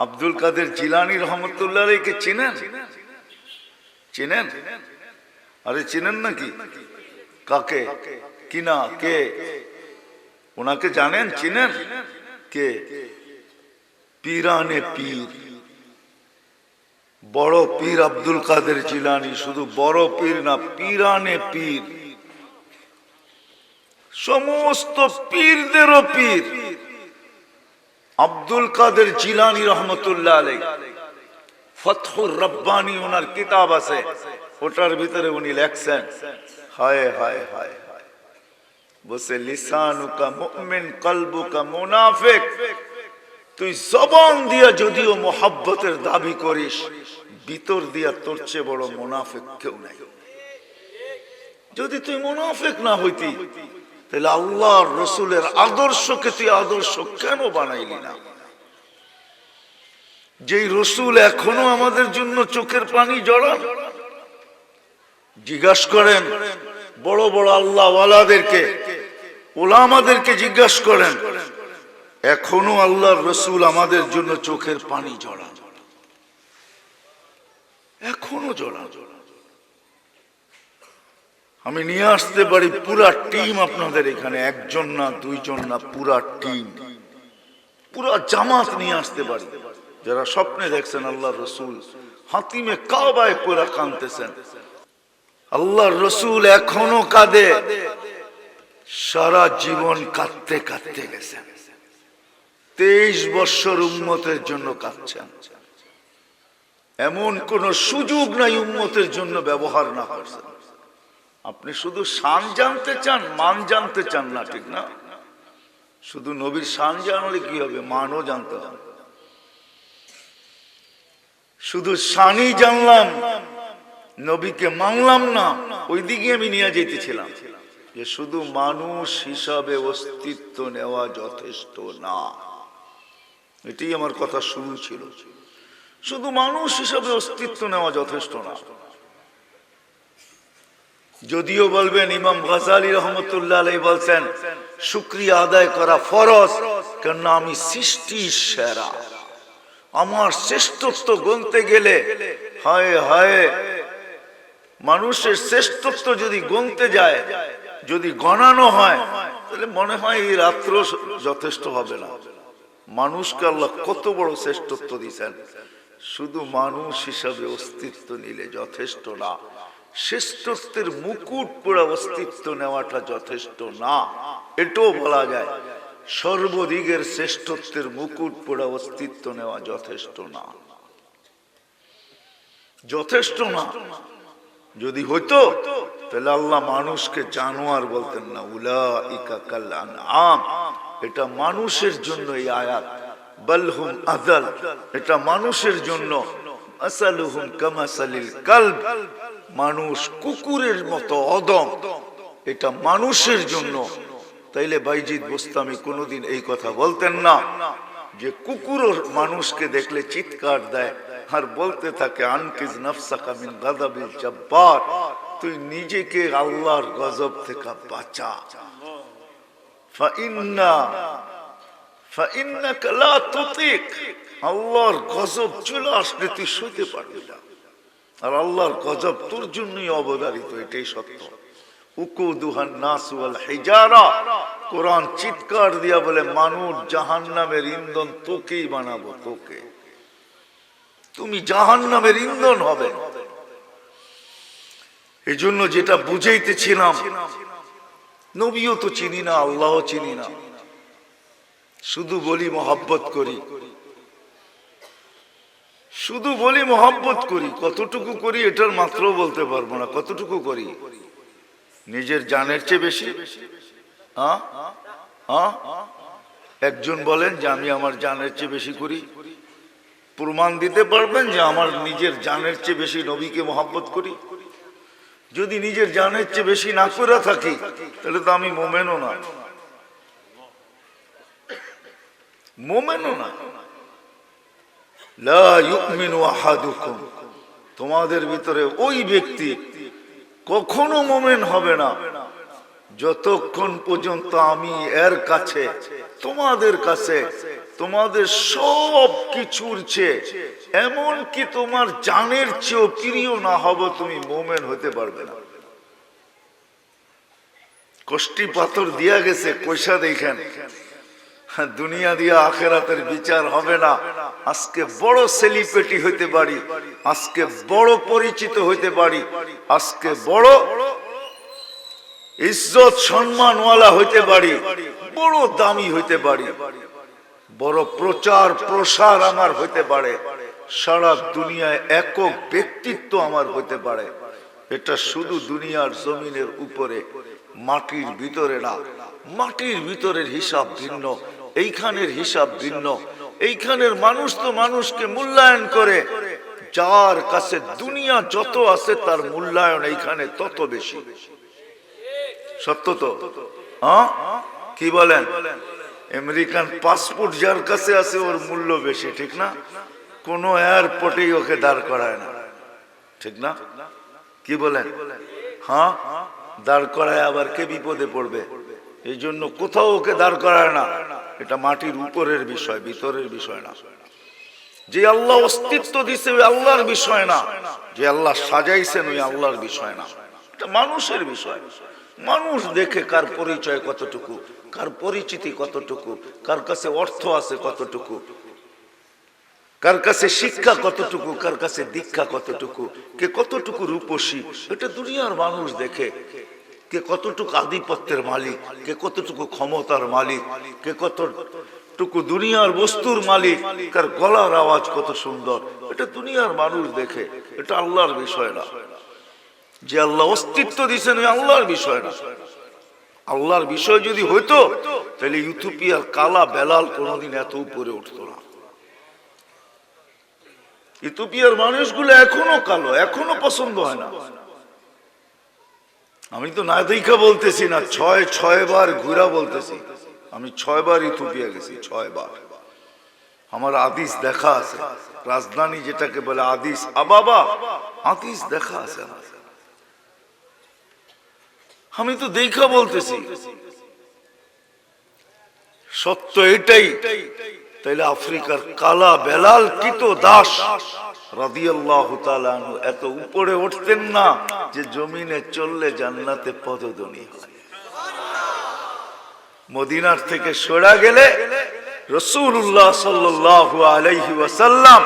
আব্দুল কাদের জিলানী রহমতুল্লাহ আলাইহিকে চিনেন? চিনেন? আরে চিনেন নাকি? কাকে? কিনা কে? ওনাকে জানেন? চিনেন? কে? পীরানে পীর, বড় পীর আব্দুল কাদের জিলানী। শুধু বড় পীর না, পীরানে পীর, সমস্ত পীরদেরও পীর আব্দুল কাদের জিলানী রহমতুল্লাহ আলাইহি। ফতহুর রব্বানী ওনার কিতাব আছে, ওটার ভিতরে উনি লেখছেন, হায় হায় হায় হায়, বসে লিসানুকা মুমিন কলবুকা মুনাফিক। তুই জবান দিয়া যদিও মোহাব্বতের দাবি করিস, ভিতর দিয়া তোর চেয়ে বড় মুনাফিক কেউ নাই। যদি তুই মুনাফিক না হইতি, তাহলে আল্লাহর রসুলের আদর্শকে তুই আদর্শ কেন বানাইলি না? যেই রসুল এখনো আমাদের জন্য চোখের পানি জড়ান। জিজ্ঞাসা করেন বড় বড় আল্লাহ ওয়ালাদেরকে, ওলামাদেরকে জিজ্ঞাসা করেন, এখনো আল্লাহর রসুল আমাদের জন্য চোখের পানি জড়ান, এখনো জড়ান। আমি নিয়ে আসতে পারি পুরা টিম আপনাদের এখানে, একজন না, দুইজন না, পুরা টিম, পুরা জামাত নিয়ে আসতে পারি, যারা স্বপ্নে দেখছেন আল্লাহর রসুল হাতিমে কাবায় পুরা কাঁদতেছেন। আল্লাহর রসুল এখনো কাঁদে, সারা জীবন কাঁদতে কাঁদতে গেছেন। 23 বছর উম্মতের জন্য কাঁদছেন। এমন কোন সুযোগ নাই উম্মতের জন্য ব্যবহার না করছেন। আপনি শুধু শান জানতে চান, মান জানতে চান না, ঠিক না? শুধু নবীর শান জানলে কি হবে? মানও জানতে হবে। শুধু শানই জানলাম, নবীকে মানলাম না, ওই দিকে আমি নিয়ে যেতেছিলাম যে শুধু মানুষ হিসাবে অস্তিত্ব নেওয়া যথেষ্ট না। এটাই আমার কথা শুরু ছিল, শুধু মানুষ হিসাবে অস্তিত্ব নেওয়া যথেষ্ট না। যদিও বলবেন ইমাম গাজালি রহমতুল্লাহ আলাইহি বলছেন শুকরিয়া আদায় করা ফরজ, কেন আমি সৃষ্টির সেরা, আমার শ্রেষ্ঠত্ব গুনতে গেলে, হায় হায়, মানুষের শ্রেষ্ঠত্ব যদি গুনতে যায়, যদি গণানো হয়, তাহলে মনে হয় এই রাত্র যথেষ্ট হবে না। মানুষকে আল্লাহ কত বড় শ্রেষ্ঠত্ব দিয়েছেন, শুধু মানুষ হিসাবে অস্তিত্ব নিলে যথেষ্ট না। শ্রেষ্ঠত্বের মুকুট পড়া অস্তিত্ব নেওয়াটা যথেষ্ট না, এটাও বলা যায়। সর্বদিকের শ্রেষ্ঠত্বের মুকুট পড়া অস্তিত্ব নেওয়া যথেষ্ট না, যথেষ্ট না। যদি হইতো তাহলে আল্লাহ মানুষকে জানোয়ার বলতেন না, উলাইকা কাল আনআম। এটা মানুষের জন্য এই আয়াত, বালহুম আযাল, এটা মানুষের জন্য। মাসালুহুম কামাসালিল কালব, মানুষ কুকুরের মতো অদম, এটা মানুষের জন্য। তাইলে বাইজিদ বোস্তামি কোনোদিন এই কথা বলতেন না যে কুকুরও মানুষকে দেখলে চিৎকার দেয় আর বলতে থাকে আনকিজ নাফসাকা মিন গাযাবিল জাব্বার, তুই নিজেকে আল্লাহর গজব থেকে বাঁচা। ফাইন্নাকা লা তুতিক, আল্লাহর গজব চলে আসলে তুই সইতে পারবি না, আর আল্লাহর গজব তোর জন্যই অবধারিত, এটাই সত্য। উকুদুহান নাস ওয়াল হিজারা, কোরআন চিৎকার দিয়া বলে মানুষ জাহান্নামের ইন্ধন তোকেই বানাবো, তোকে, তুমি জাহান্নামের ইন্ধন হবে। এই জন্য যেটা বুঝাইতেছিলাম, নবীও তো চিনি না, আল্লাহও চিনি না, শুধু বলি মহব্বত করি, শুধু বলি মহব্বত করি। কতটুকু করি এটার মাত্র বলতে পারবো না, কতটুকু করি? নিজের জানের চেয়ে বেশি? একজন বলেন যে আমি আমার জানের চেয়ে বেশি করি, প্রমাণ দিতে পারবেন যে আমার নিজের জানের চেয়ে বেশি নবীকে মহব্বত করি? যদি নিজের জানের চেয়ে বেশি না করে থাকি, তাহলে তো আমি মোমেনও না, মোমেনও না। লা ইউমিনু আহাদুকুম, তোমাদের ভিতরে ওই ব্যক্তি কখনো মোমেন হবে না যতক্ষণ পর্যন্ত আমি এর কাছে, তোমাদের কাছে তোমাদের সব কিছুর চেয়ে, এমন কি তোমার জানের চেয়েও প্রিয় না হব, তুমি মোমেন হতে পারবে না। কষ্টি পাথর দিয়া গেছে, কইসা দেখেন দুনিয়া দিয়া আখেরাতের বিচার হবে না। আজকে বড় সেলিব্রিটি হইতে পারি, আজকে বড় পরিচিত হইতে পারি, আজকে বড় ইজ্জত সম্মানওয়ালা হইতে পারি, বড় দামি হইতে পারি, বড় প্রচার প্রসার আমার হইতে পারে, সারা দুনিয়ায় একক ব্যক্তিত্ব আমার হইতে পারে। এটা শুধু দুনিয়ার জমিনের উপরে, মাটির ভিতরে না। মাটির ভিতরের হিসাব ভিন্ন, এইখানের হিসাব ভিন্ন। এইখানের মানুষ তো মানুষকে মূল্যায়ন করে, যার কাছে দুনিয়া যত আছে তার মূল্যায়ন এইখানে তত বেশি। সত্য তো? হ্যাঁ, কি বলেন? আমেরিকান পাসপোর্ট যার কাছে আছে ওর মূল্য বেশি, ঠিক না? কোন এয়ারপোর্টেই ওকে দাঁড় করায় না, ঠিক না? কি বলেন? হ্যাঁ, দাঁড় করায় আবার কে বিপদে পড়বে, এই জন্য কোথাও ওকে দাঁড় করায় না। এটা মাটির উপরের বিষয়, ভিতরের বিষয় না। যে আল্লাহ অস্তিত্ব দিছে ওই আল্লাহর বিষয় না, যে আল্লাহ সাজাইছেন ওই আল্লাহর বিষয় না, এটা মানুষের বিষয়। মানুষ দেখে কার পরিচয় কতটুকু, কার পরিচিতি কতটুকু, কার কাছে অর্থ আছে কতটুকু, কার কাছে শিক্ষা কতটুকু, কার কাছে দীক্ষা কতটুকু, কে কতটুকু রূপসী, এটা দুনিয়ার মানুষ দেখে। কে কতটুকু আধিপত্যের মালিক, কে কতটুকু ক্ষমতার মালিক, কে কতটুকু দুনিয়ার বস্তুর মালিক, কার গলার আওয়াজ কত সুন্দর, এটা দুনিয়ার মানুষ দেখে। এটা আল্লাহর বিষয় না। যে আল্লাহ অস্তিত্ব দিয়েছেন ওই আল্লাহর বিষয় না। আল্লাহর বিষয় যদি হইতো তাহলে ইথিওপিয়ার কালা বেলাল কোনোদিন এত উপরে উঠতো না। ইথিওপিয়ার মানুষগুলো এখনো কালো, এখনো পছন্দ হয় না। আমি তো না দেখা বলতেছি না, 6 বার ঘুরা বলতেছি। আমি 6 বার ইথিওপিয়া গেছি, 6 বার। আমার আদিস দেখা আছে, রাজধানী যেটাকে বলে আদিস আবাবা, আদিস দেখা আছে আমার। আমি তো দেখা বলতেছি, সত্য এটাই। তাইলে আফ্রিকার কালা বেলাল কিতোদাস রাদিয়াল্লাহু তাআলা আনহু এত উপরে উঠতেন না যে জমিনে চললে জান্নাতে পদধ্বনি হয়। মদিনার থেকে সরা গেলে রাসূলুল্লাহ সাল্লাল্লাহু আলাইহি ওয়াসাল্লাম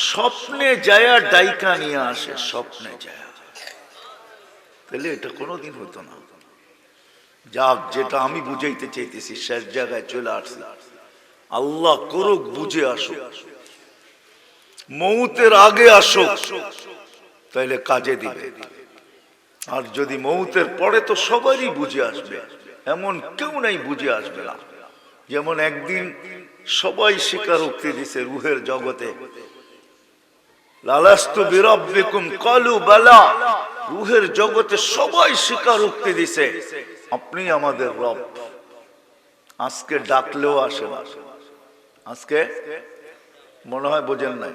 স্বপ্নে যায়া ডাইকা নিয়ে আসে, স্বপ্নে যায়া। তাহলে এটা কোনোদিন হতো না। যাক, যেটা আমি বুঝাইতে চাইতেছি শেষ জায়গায় চলে আসছি। আল্লাহ করুক বুঝে আসুক, মৌতের আগে আসুক, তাইলে কাজে দিবে। আর যদি মৌতের পরে তো সবারই বুঝে আসবে, এমন কেউ নাই বুঝে আসবে না। যেমন একদিন সবাই স্বীকারোক্তি দিছে রুহের জগতে, লালাস্তু বিরাব্বিকুম ক্বালু বালা, রুহের জগতে সবাই স্বীকারোক্তি দিছে আপনি আমাদের রব। আজকে ডাকলেও আসে না। আজকে মনে হয় বোঝেন নাই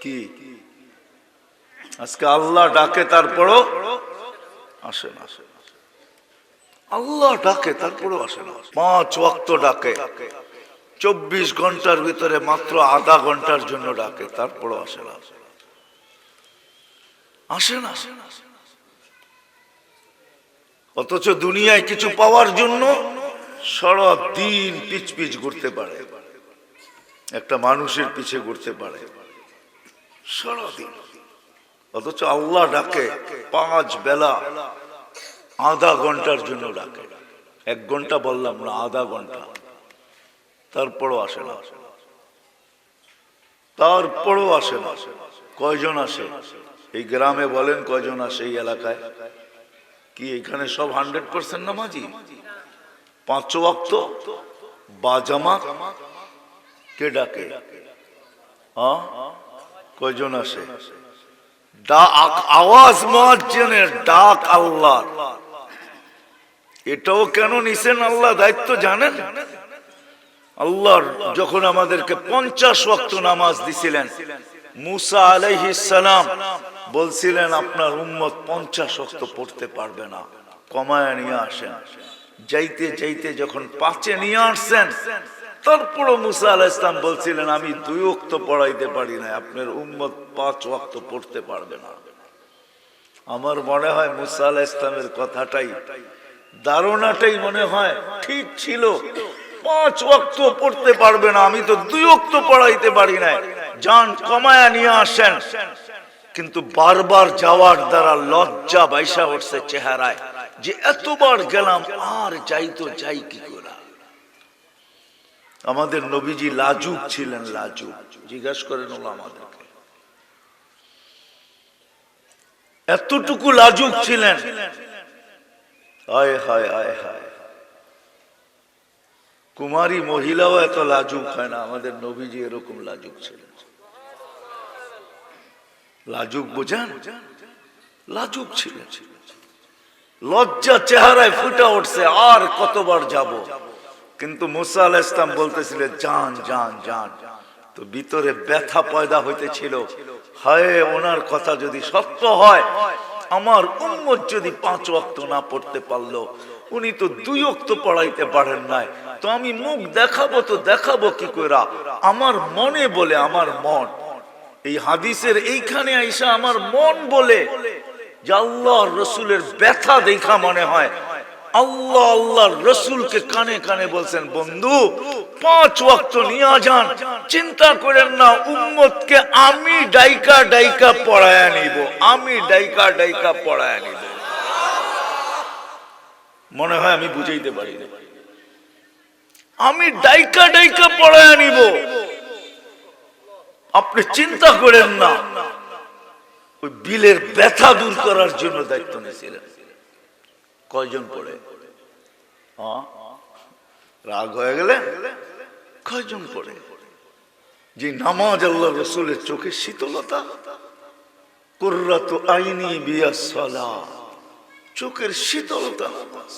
কি, আজকে আল্লাহ ডাকে তারপরও আসে না। আল্লাহ ডাকে তারপরও আসে না। 5 ওয়াক্ত ডাকে, 24 ঘন্টার ভিতরে মাত্র আধা ঘন্টার জন্য ডাকে, তারপরও আসে না। আসে না। অথচ দুনিয়ায় কিছু পাওয়ার জন্য সারা দিন পিছ পিছ ঘুরতে পারে, একটা মানুষের পিছে ঘুরতে পারে সারাদিন। অথচ আল্লাহ ডাকে 5 বেলা আধা ঘন্টার জন্য ডাকে। 1 ঘন্টা বললাম না, আধা ঘন্টা, তারপরও আসে না। তারপরও আসে না। কয়জন আসে এই গ্রামে বলেন? কয়জন আসে এই এলাকায়? কি এখানে সব 100% নামাজি? 5 ওয়াক্ত বা জামাত কে ডাকে? কয়জন আসে? ডাক, আওয়াজ মুয়াজ্জিনের ডাক আল্লাহ। এটাও কেন নিছেন আল্লাহ দায়িত্ব জানেন? আল্লাহ যখন আমাদেরকে 50 ওয়াক্ত নামাজ দিছিলেন, মুসা আলাইহিস সালাম বলছিলেন আপনার উম্মত 50 ওয়াক্ত পড়তে পারবে না, কমায় নিয়ে আসেন। যাইতে যাইতে যখন 5-এ নিয়ে আসছেন, তারপরও মুসা আলাইহিস সালাম বলছিলেন আমি 2 ওয়াক্ত পড়াইতে পারি না, আপনার উম্মত 5 ওয়াক্ত পড়তে পারবে না। আমার মনে হয় মুসা আলাইহিস সালামের কথাটাই, ধারণাটাই মনে হয় ঠিক ছিল। 5 ওয়াক্ত পড়তে পারবে না, আমি তো 2 ওয়াক্ত পড়াইতে পারি না, জান কমায়া নিয়ে আসেন। কিন্তু বারবার যাওয়ার দ্বারা লজ্জা বাইসা উঠছে চেহারায়, যে এতবার গেলাম আর যাই তো যাই কি করে। আমাদের নবীজি লাজুক ছিলেন, লাজুক। জিজ্ঞাসা করেন আমাদেরকে, এতটুকু লাজুক ছিলেন। হায় হায় হায় হায়, কুমারী মহিলাও এত লাজুক হয় না, আমাদের নবীজি এরকম লাজুক ছিলেন। লাজুক বোঝেন, লাজুক ছিলেন, লজ্জা চেহারায় ফুটে উঠছে, আর কতবার যাব। কিন্তু মুসা আলাইহিস সালাম বলতেছিলেন জান জান জান। তো ভিতরে ব্যথা পয়দা হইতেছিল, হায় ওনার কথা যদি সত্য হয়, আমার উম্মত যদি 5 ওয়াক্ত না পড়তে পারলো, উনি তো 2 ওয়াক্ত পড়াইতে পারেন নাই, তো আমি মুখ দেখাবো তো দেখাবো কি কইরা। আমার মনে বলে, আমার মন এই হাদিসের এইখানে আইসা আমার মন বলে যে আল্লাহর রাসূলের ব্যথা দেখা মনে হয় আল্লাহ আল্লাহর রাসূলকে কানে কানে বলছেন, বন্ধু 5 ওয়াক্ত নিয়ে যান, চিন্তা করেন না, উম্মতকে আমি ডাইকা ডাইকা পড়ায়া নিব, আমি ডাইকা ডাইকা পড়ায়া নিব। মনে হয় আমি বুঝাইতে পারি না, আমি ডাইকা ডাইকা পড়ায়া নিব, আপনি চিন্তা করেন না। ওই বিলের ব্যথা দূর করার জন্য দায়িত্ব নিয়েছিলেন। কয়জন পড়ে? রাগ হয়ে গেলে কয়জন পড়ে? যে নামাজ আল্লাহ রাসূলের চোখে শীতলতা, কুররাতু আইনি বিয়াস সালাহ, চোখের শীতলতা নামাজ।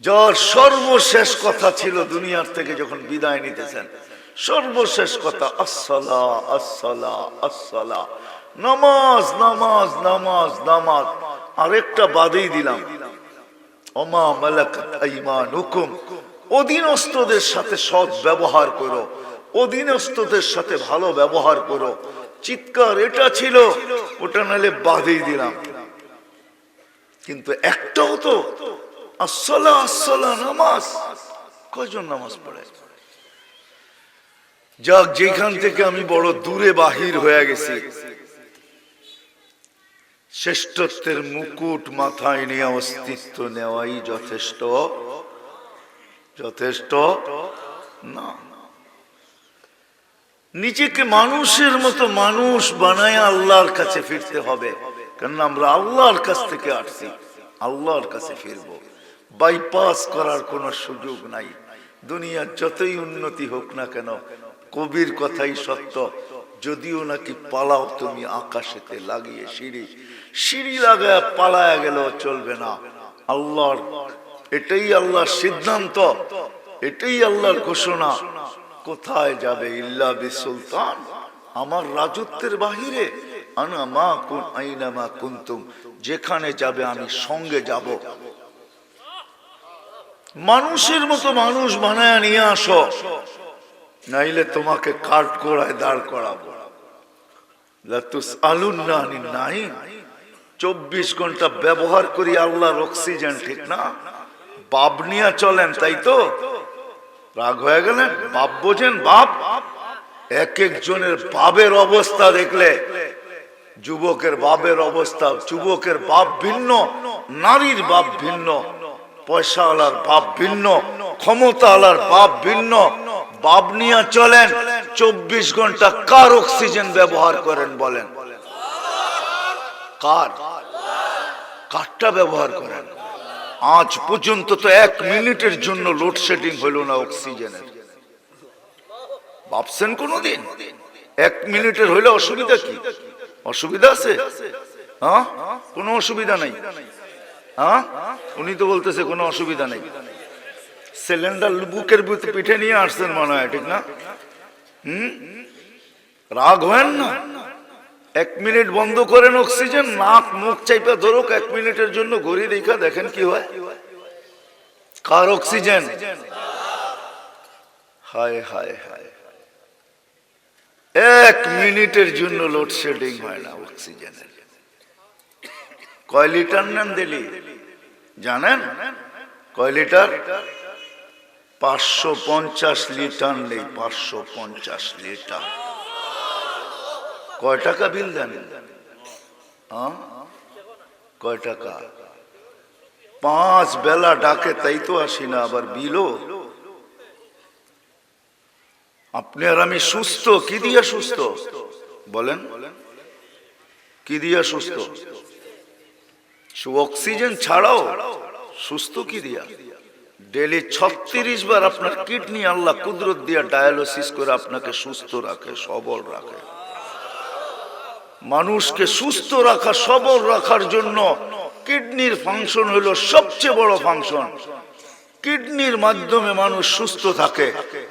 যার সর্বশেষ কথা ছিল দুনিয়ার থেকে যখন বিদায় নিতেছেন, সর্বশেষ কথা আসসালা আসসালা আসসালা, নামাজ নামাজ নামাজ নামাজ। আরেকটা বাদেই দিলাম, ওমা মালাকাত আইমানুকুম, অধীনস্থদের সাথে সৎ ব্যবহার করো, অধীনস্থদের সাথে ভালো ব্যবহার করো। চিৎকার এটা ছিল, ওটা নালে বাদেই দিলাম। কিন্তু একটাও তো আসসালা আসসালা নামাজ, কয়জন নামাজ পড়ে? যাক, যেখান থেকে আমি বড় দূরে বাহির হয়ে গেছি, শ্রেষ্ঠত্বের মুকুট মাথায় নিয়ে অস্তিত্ব নেওয়াই যথেষ্ট, যথেষ্ট না। নিজেকে মানুষের মতো মানুষ বানায় আল্লাহর কাছে ফিরতে হবে, কারণ আমরা আল্লাহর কাছ থেকে আসছি, আল্লাহর কাছে ফিরবো। বাইপাস করার কোনো সুযোগ নাই। দুনিয়ার যতই উন্নতি হোক না কেন, কবির কথাই সত্য, যদিও নাকি পালাও তুমি আকাশেতে লাগিয়ে সিঁড়ি, সিঁড়ি লাগায় পালায়া গেলেও চলবে না। আল্লাহর এটাই আল্লাহর সিদ্ধান্ত, এটাই আল্লাহর ঘোষণা। কোথায় যাবে? ইল্লা বিসুলতান, আমার রাজত্বের বাহিরে। আনা মা কুন আইনা মা কুনতুম, যেখানে যাবে আমি সঙ্গে যাব। মানুষের মতো মানুষ বানায় নিয়ে আসো, নাইলে তোমাকে কাঠ গোড়ায় দাঁড় করাবো। লাতুসআলুন্না আনিন নাঈম, 24 ঘন্টা ব্যবহার করি আল্লাহর অক্সিজেন, ঠিক না? বাপ নিয়ে চলেন, তাই তো? রাগ হয়ে গেলেন? বাপ বোঝেন? বাপ, এক একজনের বাপের অবস্থা দেখলে, যুবকের বাপের অবস্থা, যুবকের বাপ ভিন্ন, নারীর বাপ ভিন্ন, পয়সাওয়ালার বাপ ভিন্ন, ক্ষমতাওয়ালার বাপ ভিন্ন। বাপ নিয়ে চলেন, 24 ঘন্টা কার অক্সিজেন ব্যবহার করেন বলেন? কার? কারটা ব্যবহার করেন? আজ পর্যন্ত তো 1 মিনিটের জন্য লোডশেডিং হইল না অক্সিজেনের। ভাবছেন কোনদিন 1 মিনিটের হইলে অসুবিধা কি? অসুবিধা আছে? হ্যাঁ, কোনো অসুবিধা নাই। হ্যাঁ, উনি তো বলতেছে কোনো অসুবিধা নেই। সিলিন্ডার বুকের পিঠে নিয়ে আসছেন মনে হয়, ঠিক না? রাগ হয় না। 1 মিনিট বন্ধ করেন অক্সিজেন, নাক মুখ চাইপা ধরুক 1 মিনিটের জন্য, ঘড়ি দেখা দেখেন কি হয়। কার অক্সিজেন? হায় হায় হায়, 1 মিনিটের জন্য লোডশেডিং হয় না অক্সিজেনের। কয় লিটার নেন দিলি জানেন? কয় লিটার? 550 লিটার নেই, 550 লিটার। কয় টাকা বিল দেন? কয় টাকা? 5 বেলা ডাকে তাই তো আসি না, আবার বিলও। আপনি আর আমি সুস্থ কি দিয়া সুস্থ বলেন? কি দিয়া সুস্থ? অক্সিজেন ছাড়াও সুস্থ কি দিয়া? ডেলি 36 বার আপনার কিডনি আল্লাহ কুদরত দিয়া ডায়ালিসিস করে আপনাকে সুস্থ রাখে, সবল রাখে। মানুষকে সুস্থ রাখা, সবল রাখার জন্য কিডনির ফাংশন হলো সবচেয়ে বড় ফাংশন। কিডনির মাধ্যমে মানুষ সুস্থ থাকে,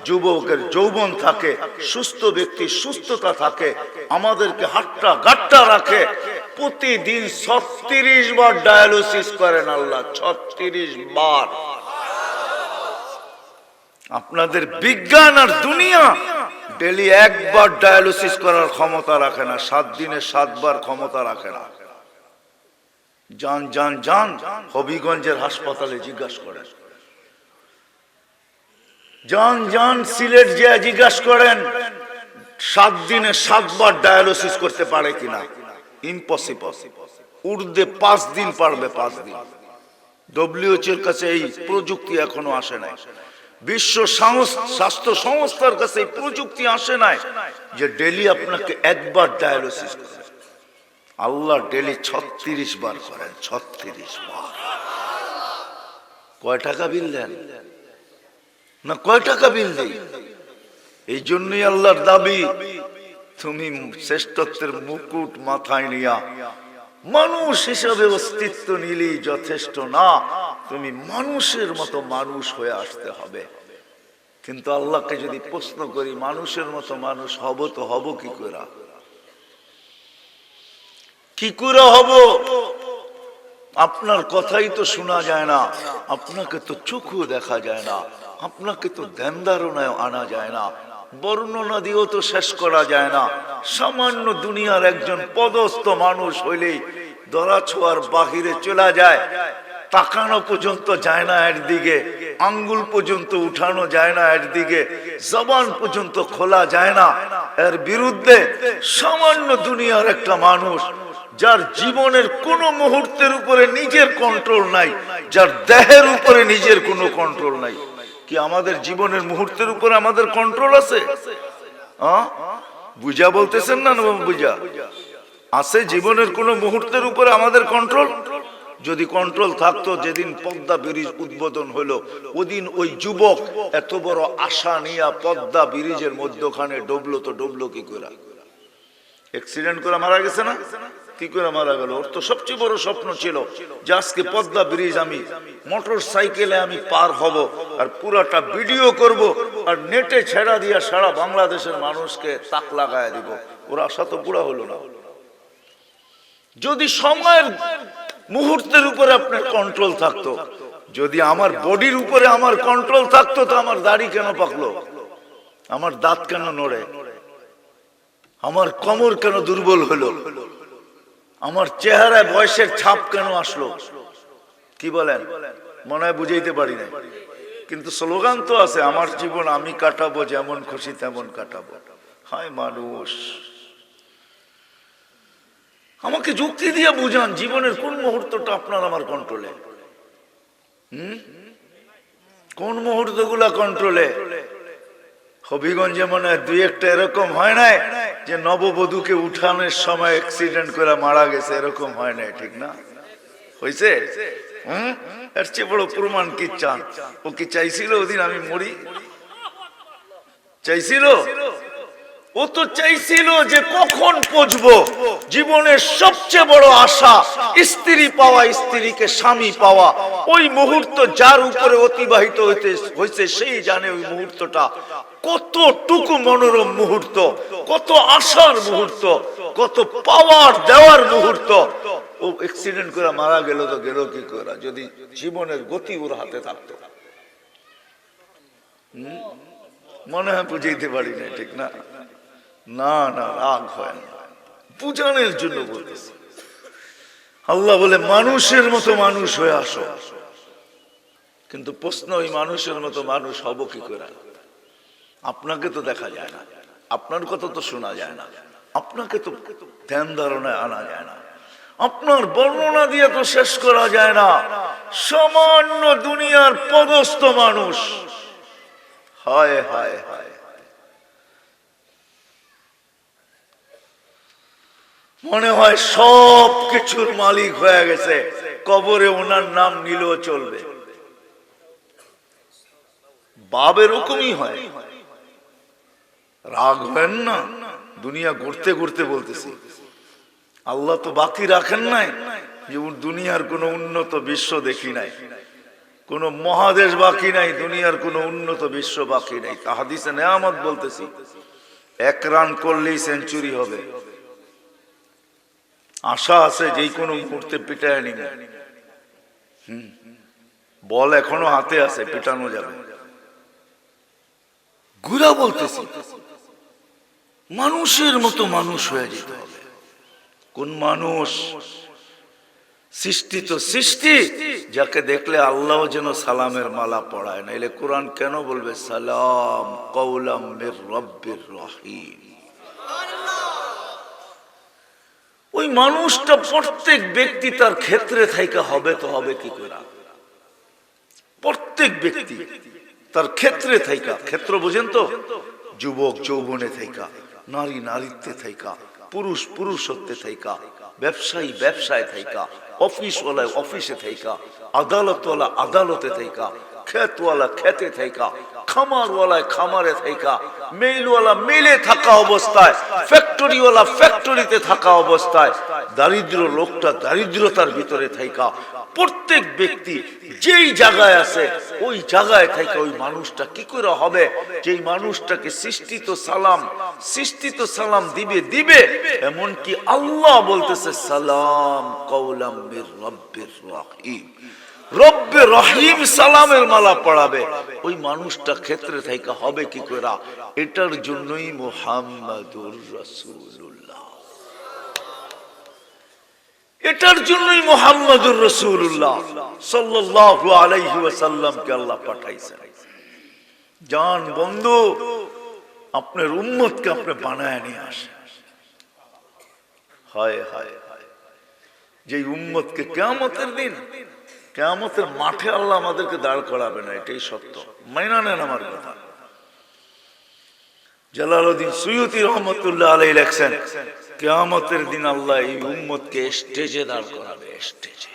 যুবকের যৌবন থাকে, সুস্থ ব্যক্তির সুস্থতা থাকে, আমাদেরকে হাট্টা গাট্টা রাখে। প্রতিদিন 36 বার ডায়ালিসিস করেন আল্লাহ, 36 বার। আপনাদের বিজ্ঞান আর দুনিয়া ডেলি 1 বার ডায়ালিসিস করার ক্ষমতা রাখে না, 7 দিনে 7 বার ক্ষমতা রাখে না। যান যান যান হবিগঞ্জের হাসপাতালে জিজ্ঞাসা করেন, যান যান সিলেট যে জিজ্ঞাসা করেন 7 দিনে 7 বার ডায়ালিসিস করতে পারে কিনা। ইম্পসিবল। উর্দে 5 দিন পারবে, 5 দিন। WHO এর কাছে এই প্রযুক্তি এখনো আসে নাই, বিশ্ব স্বাস্থ্য সংস্থার কাছে এই প্রযুক্তি আসে নাই যে ডেলি আপনাকে 1 বার ডায়ালিসিস করে। আল্লাহ ডেলি 36 বার করেন, 36 বার। কয় টাকা বিল দেন না? কয় টাকা বিল দেই? এই জন্যই আল্লাহর দাবি, তুমি শ্রেষ্ঠত্বের মুকুট মাথায় নিয়া মানুষ হিসাবে অস্তিত্ব নিলেই যথেষ্ট না, তুমি মানুষের মতো মানুষ হয়ে আসতে হবে। কিন্তু আল্লাহকে যদি প্রশ্ন করি মানুষের মতো মানুষ হব তো হব কি করে? কি করে হব? আপনার কথাই তো শোনা যায় না, আপনাকে তো চোখও দেখা যায় না, আপনাকে তো ধ্যান ধারণায় আনা যায় না, বর্ণনা দিয়েও তো শেষ করা যায় না। সামান্য দুনিয়ার একজন পদস্থ মানুষ হইলেই দরাছোয়ার বাহিরে চলে যায়, তাকানো পর্যন্ত যায় না এর দিকে, আঙ্গুল পর্যন্ত উঠানো যায় না এর দিকে, জবান পর্যন্ত খোলা যায় না। এর বিরুদ্ধে সামান্য দুনিয়ার একটা মানুষ যার জীবনের কোন মুহূর্তের উপরে নিজের কন্ট্রোল নাই, যার দেহের উপরে নিজের কোনো কন্ট্রোল নাই। কি আমাদের জীবনের মুহূর্তের উপরে আমাদের কন্ট্রোল আছে? বুঝা বলতেছেন না? বুঝা আছে? জীবনের কোন মুহূর্তের উপরে আমাদের কন্ট্রোল? যদি কন্ট্রোল থাকতো, যেদিন পদ্মা ব্রিজ উদ্বোধন হলো ওদিন ওই যুবক এত বড় আশা নিয়ে পদ্মা ব্রিজের মধ্যখানে ডুবলো, তো ডুবলো কি করে? অ্যাক্সিডেন্ট করে মারা গেছে না? কি করে মারা গেল? ওর তো সবচেয়ে বড় স্বপ্ন ছিল যে আজকে পদ্মা ব্রিজ আমি মোটর সাইকেলে আমি পার হব আর পুরাটা ভিডিও করব আর নেটে ছেড়া দিয়া সারা বাংলাদেশের মানুষকে তাক লাগায় দিব। ওর আশা তো পুরা হলো না। যদি সময়ের মুহূর্তের উপরে আপনার কন্ট্রোল থাকতো, যদি আমার বডির উপরে আমার কন্ট্রোল থাকতো, তো আমার দাড়ি কেন পাকলো? আমার দাঁত কেন নড়ে? আমার কোমর কেন দুর্বল হলো? আমার চেহারায় বয়সের ছাপ কেন আসলো? কি বলেন? মনে হয় বুঝাইতে পারি না, কিন্তু স্লোগান তো আছে, আমার জীবন আমি কাটাবো, যেমন খুশি তেমন কাটাবো। হায় মানুষ, আমাকে যুক্তি দিয়ে বুঝান জীবনের কোন মুহূর্তটা আপনার আমার কন্ট্রোলে? কোন মুহূর্ত গুলা কন্ট্রোলে? হবিগঞ্জে মনে হয় 2-1টা এরকম হয় নাই যে নববধূকে উঠানোর সময় অ্যাক্সিডেন্ট করে মারা গেছে, এরকম হয় নাই, ঠিক না? হয়েছে? এর চেয়ে বড় প্রমাণ কি চান? ও কি চাইছিল ওদিন আমি মরি? চাইছিল? ও তো চাইছিল যে কখন পৌঁছবো। জীবনের সবচেয়ে বড় আশা স্ত্রী পাওয়া, স্ত্রীকে স্বামী পাওয়া। ওই মুহূর্ত যার উপরে অতিবাহিত হয়েছে সেই জানে ওই মুহূর্তটা কতটুকু মনোরম মুহূর্ত, কত আশার মুহূর্ত, কত পাওয়ার দেওয়ার মুহূর্ত। ও অ্যাক্সিডেন্ট করে মারা গেল, তো গেল কি করে? যদি জীবনের গতি ওর হাতে থাকতো। মনে হয় বুঝাইতে পারি না, ঠিক না? না না, রাগ হয় না, বুঝানোর জন্য বলতেছি। আল্লাহ বলে মানুষের মতো মানুষ হয়ে আসো, কিন্তু প্রশ্ন ওই মানুষের মতো মানুষ হব কি করে? আপনাকে তো দেখা যায় না, আপনার কথা তো শোনা যায় না, আপনাকে তো ধ্যান ধারণায় আনা যায় না, আপনার বর্ণনা দিয়ে তো শেষ করা যায় না। সামান্য দুনিয়ার পদস্থ মানুষ, হায় হায় হায়, মনে হয় সব কিছুর মালিক হয়ে গেছে, কবরে ওনার নাম নিলেও চলবে। বাপ এরকমই হয়, রাগ হয় না। দুনিয়া ঘুরতে ঘুরতে বলতেছি, আল্লাহ তো বাকি রাখেন নাই যে দুনিয়ার কোন উন্নত বিশ্ব দেখি নাই, কোন মহাদেশ বাকি নাই, দুনিয়ার কোন উন্নত বিশ্ব বাকি নাই। হাদিসে নেয়ামত বলতেছি, 1 রান করলেই সেঞ্চুরি হবে, আশা আছে যে কোনো মুহূর্তে পিটায় নিবে। বল এখনো হাতে আছে, পিটানো যাবে। ঘুরা বলতেছি, মানুষের মতো মানুষ হয়ে যেতে হবে। কোন মানুষ? সৃষ্টি তো সৃষ্টি, যাকে দেখলে আল্লাহ যেন সালামের মালা পড়ায়। নাইলে কোরআন কেন বলবে সালাম কওলাম মির রব্বির রহিম? ওই মানুষটা প্রত্যেক ব্যক্তি তার ক্ষেত্রে থাইকা হবে তো হবে কি করে? প্রত্যেক ব্যক্তি তার ক্ষেত্রে থাইকা, ক্ষেত্র বুঝেন তো, যুবক যৌবনে থাইকা, নারী নারীত্বে থাইকা, পুরুষ পুরুষত্বে থাইকা, ব্যবসায়ী ব্যবসায় থাইকা, অফিসওয়ালায় অফিসে থাইকা, আদালতওয়ালা আদালতে থাইকা, খেতওয়ালা খেতে থাইকা, খামারওয়ালায় খামারে থাইকা, মেইলওয়ালা মেইলে থাকা অবস্থায়, ফ্যাক্টরিওয়ালা ফ্যাক্টরিতে থাকা অবস্থায়, দারিদ্র লোকটা দারিদ্রতার ভিতরে থাইকা, প্রত্যেক ব্যক্তি যেই জায়গায় আছে ওই জায়গায় থেকে ওই মানুষটা কি করে হবে? যেই মানুষটাকে সৃষ্টিত সালাম দিবে দিবে, এমনকি আল্লাহ বলতেছে সালাম কওলাম মির রব্বির রহিম, রব্বে রহিম সালামের মালা পড়াবে। ওই মানুষটা ক্ষেত্রে থেকে হবে কি করে? এটার জন্যই মুহাম্মাদুর রাসূলুল্লাহ, এটার জন্যই মুহাম্মাদুর রাসূলুল্লাহ সাল্লাল্লাহু আলাইহি ওয়াসাল্লামকে আল্লাহ পাঠাইছেন। জান বন্ধু, আপনার উম্মতকে আপনি বানায় নিয়ে আসেন। হায় হায় হায়, যে উম্মতকে কিয়ামতের দিন, কিয়ামতের মাঠে আল্লাহ আমাদেরকে দাঁড় করাবে না, এটাই সত্য, মাইনা নেন আমার কথা। জালালউদ্দিন সুয়ুতী রহমাতুল্লাহ আলাইহি লেখেন, কিয়ামতের দিন আল্লাহ এই উম্মতকে স্টেজে দাঁড় করাবে, স্টেজে,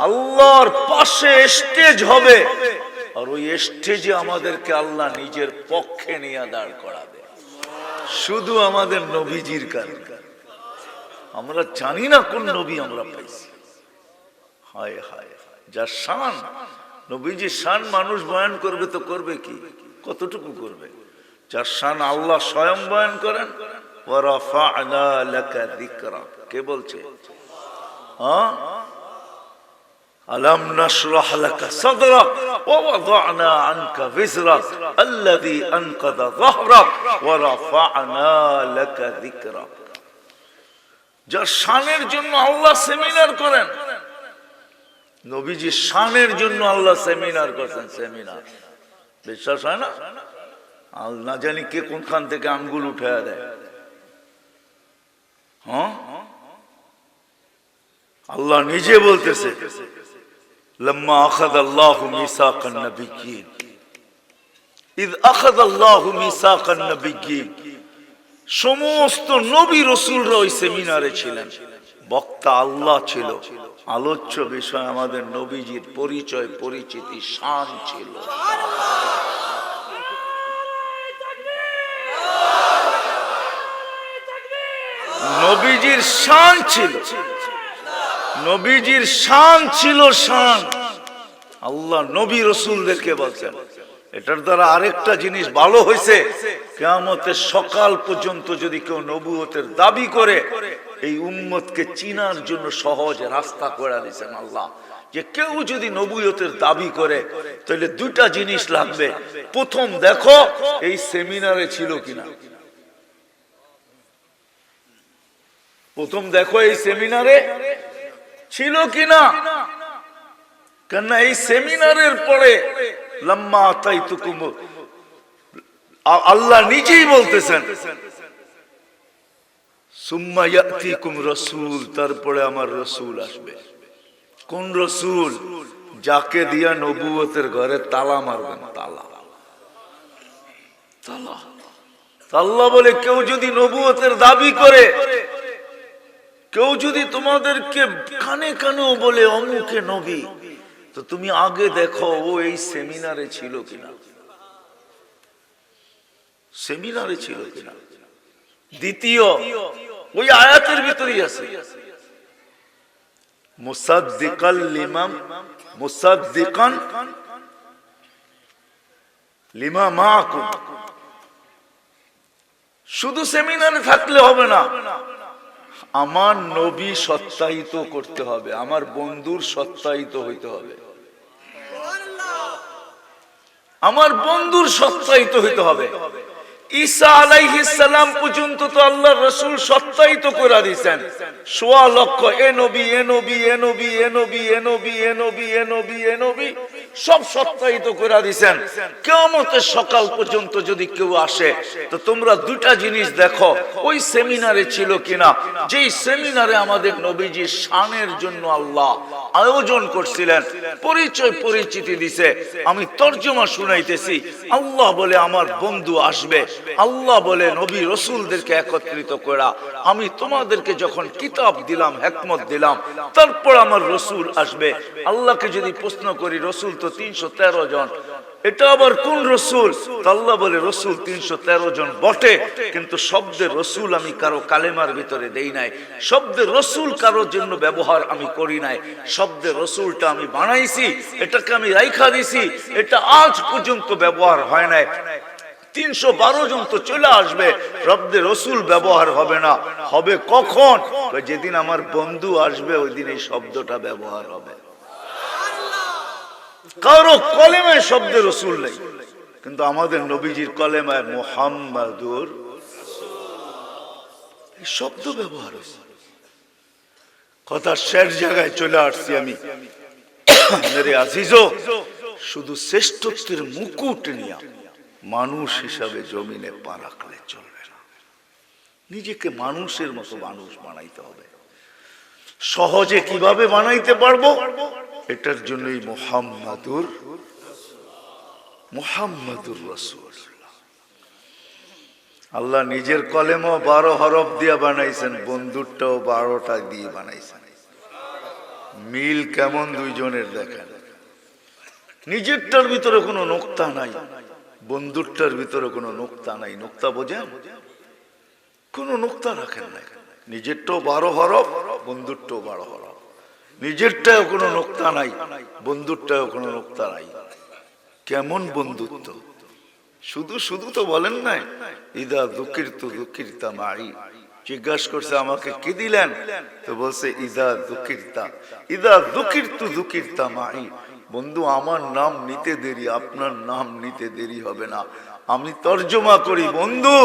আল্লাহর পাশে স্টেজ হবে, আর ওই স্টেজে আমাদেরকে আল্লাহ নিজের পক্ষে নিয়ে দাঁড় করাবে, শুধু আমাদের নবীজির কারণে। আমরা জানি না কোন নবী আমরা পাইছি। হায় হায়, যার শান, নবীজির শান মানুষ বয়ান করবে তো করবে কি, কতটুকু করবে? যার শান আল্লাহ স্বয়ং বয়ান করেন, ওয়ারাফা'না লাকা যিকরাক, কে বলছে? হ্যাঁ, আলাম নাশরাহ লাকা সাদরাক ওয়া ওয়াদা'না আনকা বিজরাক আল্লাযী আনকাযা যাহরাক ওয়া রাফা'না লাকা যিকরাক। যার শানের জন্য আল্লাহ সেমিনার করেন, নবীজির শানের জন্য আল্লাহ সেমিনার করেন, সেমিনার। বিশ্বাস হয় না? না জানি কে কোনখান থেকে আঙ্গুল উঠায় দেয়। হ্যাঁ, আল্লাহ নিজে বলতেছে, লাম্মা আখাযাল্লাহু মিসাকান নাবিয়্যিন, ইয আখাযাল্লাহু মিসাকান নাবিয়্যিন, সমস্ত নবী রাসূলরা ওই সেমিনারে ছিলেন, বক্তা আল্লাহ ছিল, আলোচ্য বিষয় আমাদের নবীজির পরিচয় পরিচিতি শান ছিল। নবীজির শান ছিল, নবীজির শান ছিল, শান। আল্লাহ নবী রাসূলদেরকে বলছেন। এটার দ্বারা আরেকটা জিনিস ভালো হয়েছে, কিয়ামতের সকাল পর্যন্ত যদি কেউ নবুয়তের দাবি করে, এই উম্মতকে চিনার জন্য সহজ রাস্তা করে দিয়েছেন আল্লাহ, যে কেউ যদি নবুয়তের দাবি করে তাহলে দুইটা জিনিস লাগবে। প্রথম দেখো এই সেমিনারে ছিল কিনা, প্রথম দেখো এই সেমিনারে ছিল কিনা। কেন এই সেমিনারের পরে লম্মা আতাইতুকুম, আল্লাহ নিজেই বলতেছেন সুম্মা ইয়াতিকুম রাসূল, তারপরে আমার রাসূল আসবে। কোন রাসূল? যাকে দিয়া নবুয়তের ঘরে তালা মারবেন। তালা তালা আল্লাহ বলে কেউ যদি নবুয়তের দাবি করে, কেউ যদি তোমাদেরকে কানে কানেও বলে অমুকে নবী, তো তুমি আগে দেখো ও এই সেমিনারে ছিল কিনা, সেমিনারে ছিল কিনা। দ্বিতীয় ওই আয়াতের ভিতরেই আছে মুসাদ্দিকাল লিমা, মুসাদ্দিকান লিমা মাআকুম। শুধু সেমিনারে থাকলে হবে না, আমার নবী সত্যায়িত করতে হবে, আমার বন্ধুর সত্যায়িত হইতে হবে, আমার বন্ধুর সত্যায়িত হইতে হবে। ঈসা আলাইহিস সালাম পর্যন্ত তো আল্লাহর রাসূল সত্যায়িত করে দিয়েছেন, সোয়া লক্ষ এ নবী এ নবী এ নবী এ নবী এ নবী এ নবী এ নবী এ নবী সব সত্যায়িত করে দিয়েছেন। কিয়ামতের সকাল পর্যন্ত যদি কেউ আসে তো তোমরা দুটা জিনিস দেখো, ওই সেমিনারে ছিল কিনা, যেই সেমিনারে আমাদের নবীজির শানের জন্য আল্লাহ আয়োজন করছিলেন, পরিচয় পরিচিতি দিছে। আমি তর্জমা শুনাইতেছি, আল্লাহ বলে আমার বন্ধু আসবে, আল্লাহ বলে নবী রসুলদেরকে একত্রিত করা, আমি তোমাদেরকে যখন কিতাব দিলাম হিকমত দিলাম, তারপর আমার রসুল আসবে। আল্লাহকে যদি প্রশ্ন করি রসুল তো 313 জন, এটা আবার কোন রসুল? আল্লাহ বলে রসুল 313 জন বটে, কিন্তু শব্দের রসুল আমি কারো কালেমার ভিতরে দেই নাই, শব্দের রসুল কারোর জন্য ব্যবহার আমি করি নাই, শব্দের রসুলটা আমি বানাইছি, এটাকে আমি রাইখা দিছি, এটা আজ পর্যন্ত ব্যবহার হয় নাই। 312 জন তো চলে আসবে, শব্দের রসুল ব্যবহার হবে না। হবে কখন? যেদিন আমার বন্ধু আসবে ওই দিন এই শব্দটা ব্যবহার হবে। কারো কলেমায় শব্দের রসুল নেই, কিন্তু আমাদের নবীজির কলেমায় মুহাম্মাদুর এই শব্দ ব্যবহার হয়েছে। কথা শেষ জায়গায় চলে আসছি আমি। মেরে আজিজো, শুধু শ্রেষ্ঠত্বের মুকুট নিয়ে মানুষ হিসাবে জমিনে পা রাখলে চলবে না, নিজেকে মানুষের মতো মানুষ বানাইতে হবে। সহজে কিভাবে বানাইতে পারবো? এটার জন্যই মুহাম্মাদুর রাসূলুল্লাহ। আল্লাহ নিজের কলেমা 12 হরফ দিয়ে বানাইছেন, বন্ধুরটাও 12টা দিয়ে বানাইছেন। মিল কেমন দুইজনের দেখেন, নিজেরটার ভিতরে কোনো নোক্তা নাই, বন্ধুরটার ভিতরে কোনো নোক্তা নাই। নোক্তা বোঝেন? কোনো নোক্তা রাখেন নাই, নিজেরটাও 12 হরফ, বন্ধুরটাও 12 হরফ, নিজেরটাও কোনো নোক্তা নাই, বন্ধুরটাও কোনো নোক্তা নাই। কেমন বন্ধুত্ব! শুধু শুধু তো বলেন নাই ইদা যুকিরতু যুকিরতা মাই। জিজ্ঞাসা করছে আমাকে কি দিলেন, তো বলছে ইদা যুকিরতু যুকিরতা মাই। বন্ধু, আমার নাম নিতে দেরি, আপনার নাম নিতে দেরি হবে না। আমি তর্জমা করি, বন্ধু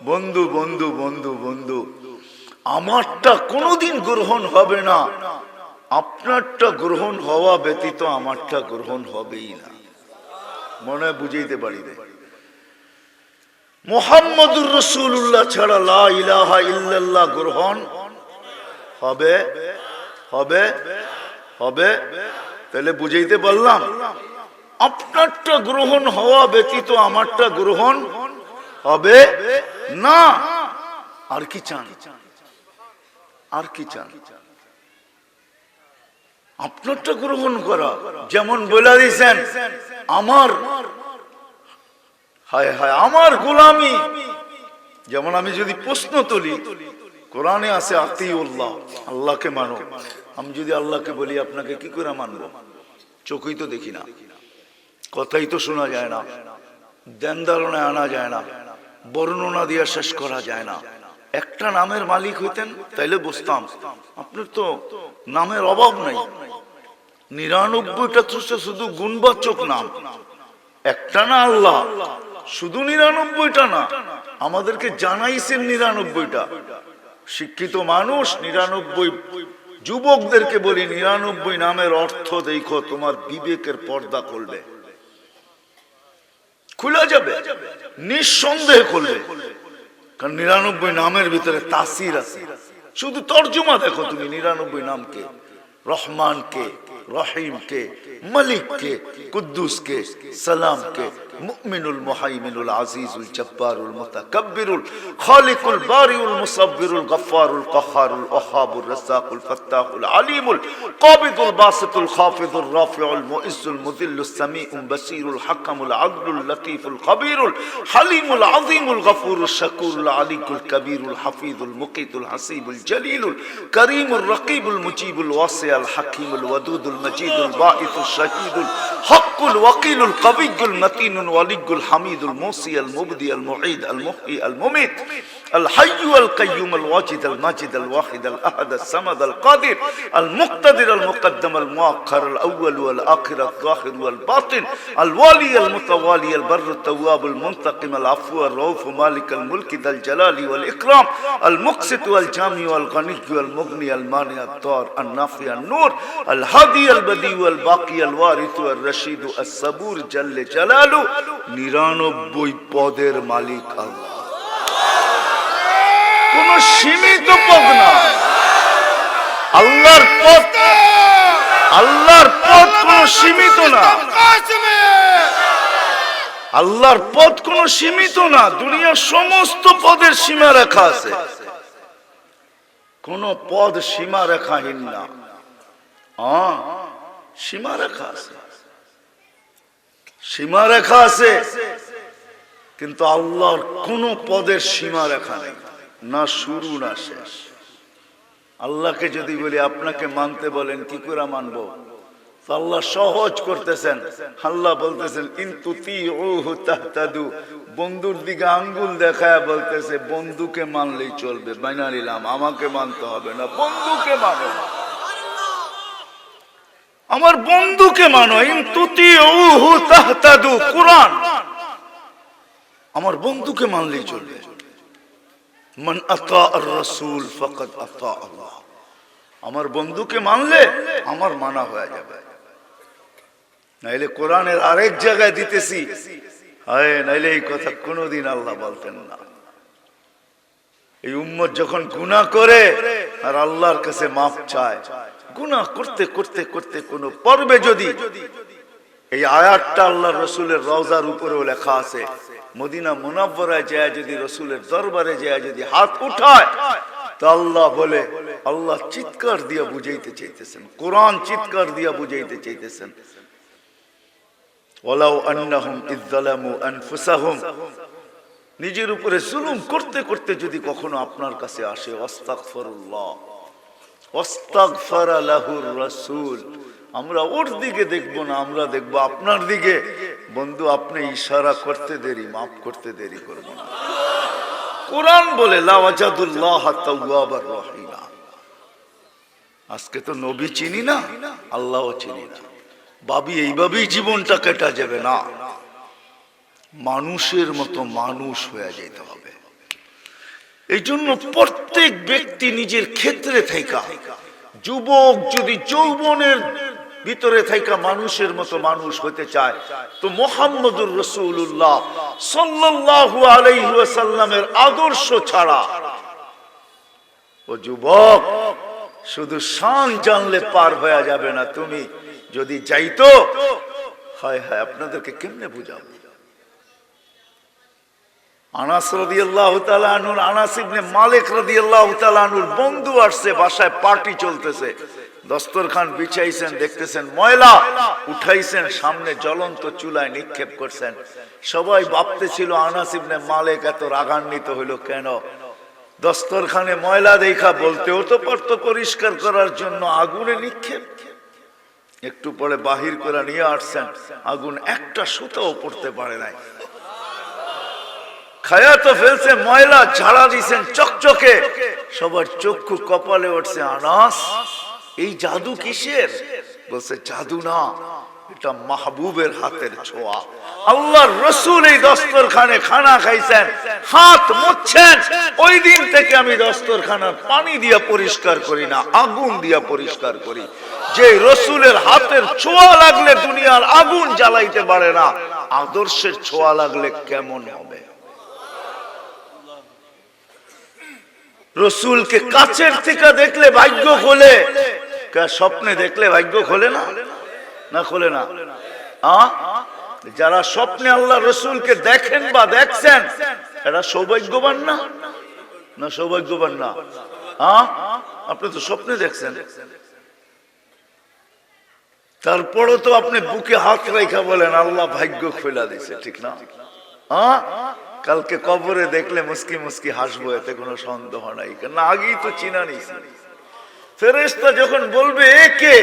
বন্ধু বন্ধু বন্ধু বন্ধু, আমারটা কোনোদিন গ্রহণ হবে না, আপনারটা গ্রহণ হওয়া ব্যতীত আমারটা গ্রহণ হবেই না। মনে বুঝাইতে পারি না। মুহাম্মাদুর রাসূলুল্লাহ ছাড়া লা ইলাহা ইল্লাল্লাহ গ্রহণ হবে হবে হবে। তাহলে বুঝাইতে পারলাম, আপনারটা গ্রহণ হওয়া ব্যতীত আমারটা গ্রহণ হবে না। আর কি চান? আর কি চান? আপনারটা গ্রহণ করা। যেমন বলে দিয়েছেন আমার, হায় হায় আমার গোলামি। যেমন আমি যদি প্রশ্ন তুলি, কোরআনে আছে আতিউল্লাহ, আল্লাহকে মানো। আমি যদি আল্লাহকে বলি আপনাকে কি করে মানবো? চোখেই তো দেখি না, কথাই তো শোনা যায় না, ধ্যান ধারণায় আনা যায় না, বর্ণনা দিয়ে শেষ করা যায় না। একটা নামের মালিক হইতেন তাইলে বুঝতাম, আপনার তো নামের অভাব নাই, 99টা তো শুধু গুণবাচক নাম, একটা না আল্লাহ, শুধু 99টা না, আমাদেরকে জানাইছেন 99টা। শিক্ষিত মানুষ 99, যুবকদেরকে বলি 99 নামের অর্থ দেখো, তোমার বিবেকের পর্দা করলে খুলে যাবে, নিঃসন্দেহ করলে। কারণ 99 নামের ভিতরে তাসির আছে। শুধু তর্জমা দেখো তুমি 99 নামকে, রহমান কে, রহিম কে, মালিক কে, কুদ্দুস কে, সালাম কে, মুমিনুল মুহাইমিনুল আজিজুল জব্বারুল মুতাকাব্বিরুল খালিকুল বারিউল মুসাব্বিরুল গফফারুল কাহ্হারুল ওয়াহাবুর রাজ্জাকুল ফাত্তাহুল আলিমুল কাবিদুল বাসিতুল খাফিদুর রাফিউল মুইজ্জুল মুযিল্লুস সামিউল বাসিরুল হাকামুল আদলুল লতীফুল খবীরুল হালিমুল আযীমুল গফুরুশ শাকুরুল আলিকুল কবীরুল হাফিজুল মুকিতুল হাসিবুল জলিলুল করিমুর রকিবুল মুজিবুল ওয়াসিউল হাকিমুল ওয়াদুদুল মজিদুল বাঈসুশ শাহীদুল হকুল ওয়াকিলুল কবিয়ুল মতিনুল ওয়ালিয়ুল হামিদুল মুসিয়াল মুবদিয়াল মুঈদ আল মুহয়ি আল মুমিত الحي القيوم الواجد الماجد الواحد الأحد الصمد القادر المقتدر المقدم المؤخر الأول والآخر الظاهر والباطن الوالي المتوالي البر التواب المنتقم العفو الرؤوف مالك الملك ذا الجلال والإكرام المقسط والجامع والغني والمغني المانع الضار النافع النور الهادي البديع الباقي الوارث الرشيد الصبور جل جلاله 99 পদের মালিক আল্লাহ। কোন সীমিত পদ না, আল্লাহর পদ, আল্লাহর পদ কোন সীমিত না, আল্লাহর পদ কোন সীমিত না। দুনিয়ার সমস্ত পদের সীমা রেখা আছে, কোন পদ সীমা রেখাহীন না। সীমা রেখা আছে, সীমা রেখা আছে, কিন্তু আল্লাহর কোন পদের সীমা রেখা নেই, না শুরু না শেষ। আল্লাহকে যদি বলি আপনাকে মানতে বলেন কি করে মানবো, আল্লাহ সহজ করতেছেন। আল্লাহ বলতেছেন ইন তুতিউহু তাহতাদু, বন্ধুর দিকে আঙ্গুল দেখায় বলতেছে বন্ধুকে মানলেই চলবে, মাইনা নিলাম, আমাকে মানতে হবে না, বন্ধুকে মানো, আমার বন্ধুকে মানো। ইন তুতিউহু তাহতাদু, কুরআন, আমার বন্ধুকে মানলেই চলবে। মান আতা আর রাসূল ফাকাদ আতা আল্লাহ, আমার বন্ধুকে মানলে আমার মানা হয়ে যাবে। নাইলে কোরআনের আরেক জায়গায় দিতেছি, হায় নাইলে এই কথা কোনোদিন আল্লাহ বলতেন না। এই উম্মত যখন গুনাহ করে আর আল্লাহর কাছে মাফ চায়, গুনাহ করতে করতে করতে কোন পর্বে যদি এই আয়াতটা আল্লাহর রাসূলের রওজার উপরেও লেখা আছে, মদিনা মুনাওয়ারায় যায় যদি রাসূলের দরবারে যায় যদি হাত উঠায়, তো আল্লাহ বলে, আল্লাহ চিৎকার দিয়ে বুঝাইতে চাইতেছেন, কোরআন চিৎকার দিয়ে বুঝাইতে চাইতেছেন, ওয়ালাউ আন্নাহুম ইয যালামু আনফুসাহুম, নিজের উপরে জুলুম করতে করতে যদি কখনো আপনার কাছে আসে, আস্তাগফিরুল্লাহ ওয়াস্তাগফারা লাহুর রাসূল, আমরা ওর দিকে দেখব না, আমরা দেখব আপনার দিকে। বন্ধু আপনি ইশারা করতে দেরি, মাফ করতে দেরি করব না। কোরআন বলে লা ওয়াজাদুল্লাহ তাওয়াবার রহিমা। আজকে তো নবী চিনি না, আল্লাহও চিনি না, ভাবি এইভাবেই জীবনটা কেটে যাবে না, মানুষের মতো মানুষ হয়ে যেতে হবে। এই জন্য প্রত্যেক ব্যক্তি নিজের ক্ষেত্রে থাইকা, যুবক যদি যৌবনের ভিতরে থাইকা মানুষের মতো মানুষ হতে চায়, তো মুহাম্মদুর রাসূলুল্লাহ সাল্লাল্লাহু আলাইহি ওয়াসাল্লামের আদর্শ ছাড়া, ও যুবক শুধু শান জানলে পার হয়ে যাবে না। তুমি যদি যাইতো, হায় হায় আপনাদেরকে কেমনে বুঝাবো। আনাস রাদিয়াল্লাহু তাআলা আনহু, আনাস ইবনে মালিক রাদিয়াল্লাহু তাআলা আনহুর বন্ধু আসছে, বাসায় পার্টি চলতেছে, দস্তরখান বিছাইছেন, দেখতেছেন ময়লা উঠাইছেন, সামনে জ্বলন্ত চুলায় নিক্ষেপ করছেন। সবাই ভাবতেছিল আনাস ইবনে মালিক এত রাগান্বিত হইল কেন, দস্তরখানে ময়লা দেখা বলতেও তো পারতো পরিষ্কার করার জন্য, আগুনে নিক্ষেপ। একটু পরে বাহির করে নিয়ে আসছেন, আগুন একটা সুতাও পড়তে পারে নাই, খায়া তো ফেলছে, ময়লা ঝাড়া দিয়েছেন চকচকে, সবার চক্ষু কপালে উঠছে। আনাস এই জাদু কিসের? বলছে জাদু না, এটা মাহবুবের হাতের ছোঁয়া। আল্লাহর রাসূল এই দস্তরখানে খানা খাইছেন, হাত মুছছেন, ওই দিন থেকে আমি দস্তরখানার পানি দিয়া পরিষ্কার করি না, আগুন দিয়া পরিষ্কার করি। যে রাসূলের হাতের ছোঁয়া লাগলে দুনিয়ার আগুন জ্বালাইতে পারে না, আদর্শের ছোঁয়া লাগলে কেমন হবে? রাসূলকে কাছের থেকে দেখলে ভাগ্য খোলে, স্বপ্নে দেখলে ভাগ্য খোলে না? না খোলে না? যারা স্বপ্নে আল্লাহ রাসূলকে দেখেন বা দেখছেন, এরা সৌভাগ্যবান না? না সৌভাগ্যবান না? আপনি তো স্বপ্নে দেখছেন, তারপরও তো আপনি বুকে হাত রেখা বলেন আল্লাহ ভাগ্য খোলা দিছে, ঠিক না? কালকে কবরে দেখলে মুস্কি মুস্কি হাসবো, এতে কোনো সন্দেহ নাই, কেন আগেই তো চিনা নিছি। ফেরেশতা যখন বলবে একে,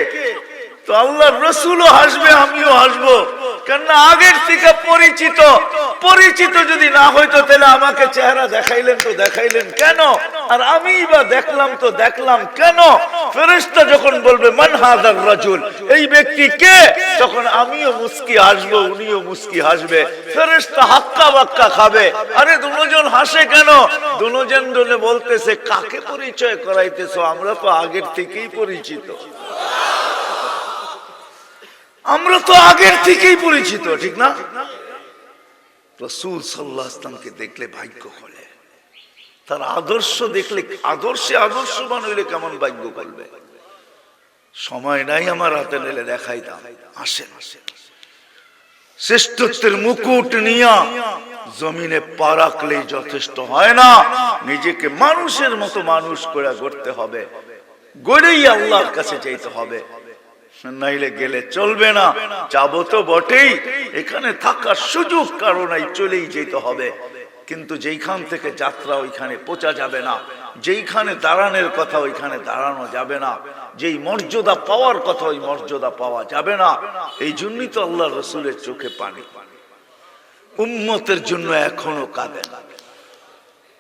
তো আল্লাহর রাসূলও হাসবে, আমিও হাসবো, কেন আগের থেকে পরিচিত। পরিচিত যদি না হইতো তাহলে আমাকে চেহারা দেখাইলেন তো দেখাইলেন কেন, আর আমি বা দেখলাম তো দেখলাম কেন? ফেরেশতা যখন বলবে মান হাযার রাজুল, এই ব্যক্তি কে, তখন আমিও মুস্কি হাসবো, উনিও মুস্কি হাসবে। ফেরেশতা হাক্কা বাক্কা খাবে, আরে দুজন হাসে কেন? দুজন দলে বলতেছে কাকে পরিচয় করাইতেছো, আমরা তো আগের থেকেই পরিচিত, আমরা তো আগের থেকেই পরিচিত, ঠিক না? রাসূল সাল্লাল্লাহু আলাইহি ওয়াসাল্লামকে দেখলে ভাগ্য খোলে, তার আদর্শ দেখলে, আদর্শে আদর্শবান হইলে কেমন ভাগ্য খুলবে। সময় নাই আমার হাতে, নিলে দেখাইতাম। আসেন, শ্রেষ্ঠত্বের মুকুট নিয়া জমিনে পা রাখলেই যথেষ্ট হয় না, নিজেকে মানুষের মতো মানুষ করে গড়তে হবে, গড়েই আল্লাহর কাছে চাইতে হবে, নাইলে গেলে চলবে না। যাবো তো বটেই, এখানে থাকার সুযোগ কারণ চলেই যেতে হবে, কিন্তু যেইখান থেকে যাত্রা ওইখানে পৌঁছা যাবে না, যেইখানে দাঁড়ানোর কথা ওইখানে দাঁড়ানো যাবে না, যেই মর্যাদা পাওয়ার কথা ওই মর্যাদা পাওয়া যাবে না। এই জন্যই তো আল্লাহ রাসূলের চোখে পানি, উম্মতের জন্য এখনো কাঁদেন।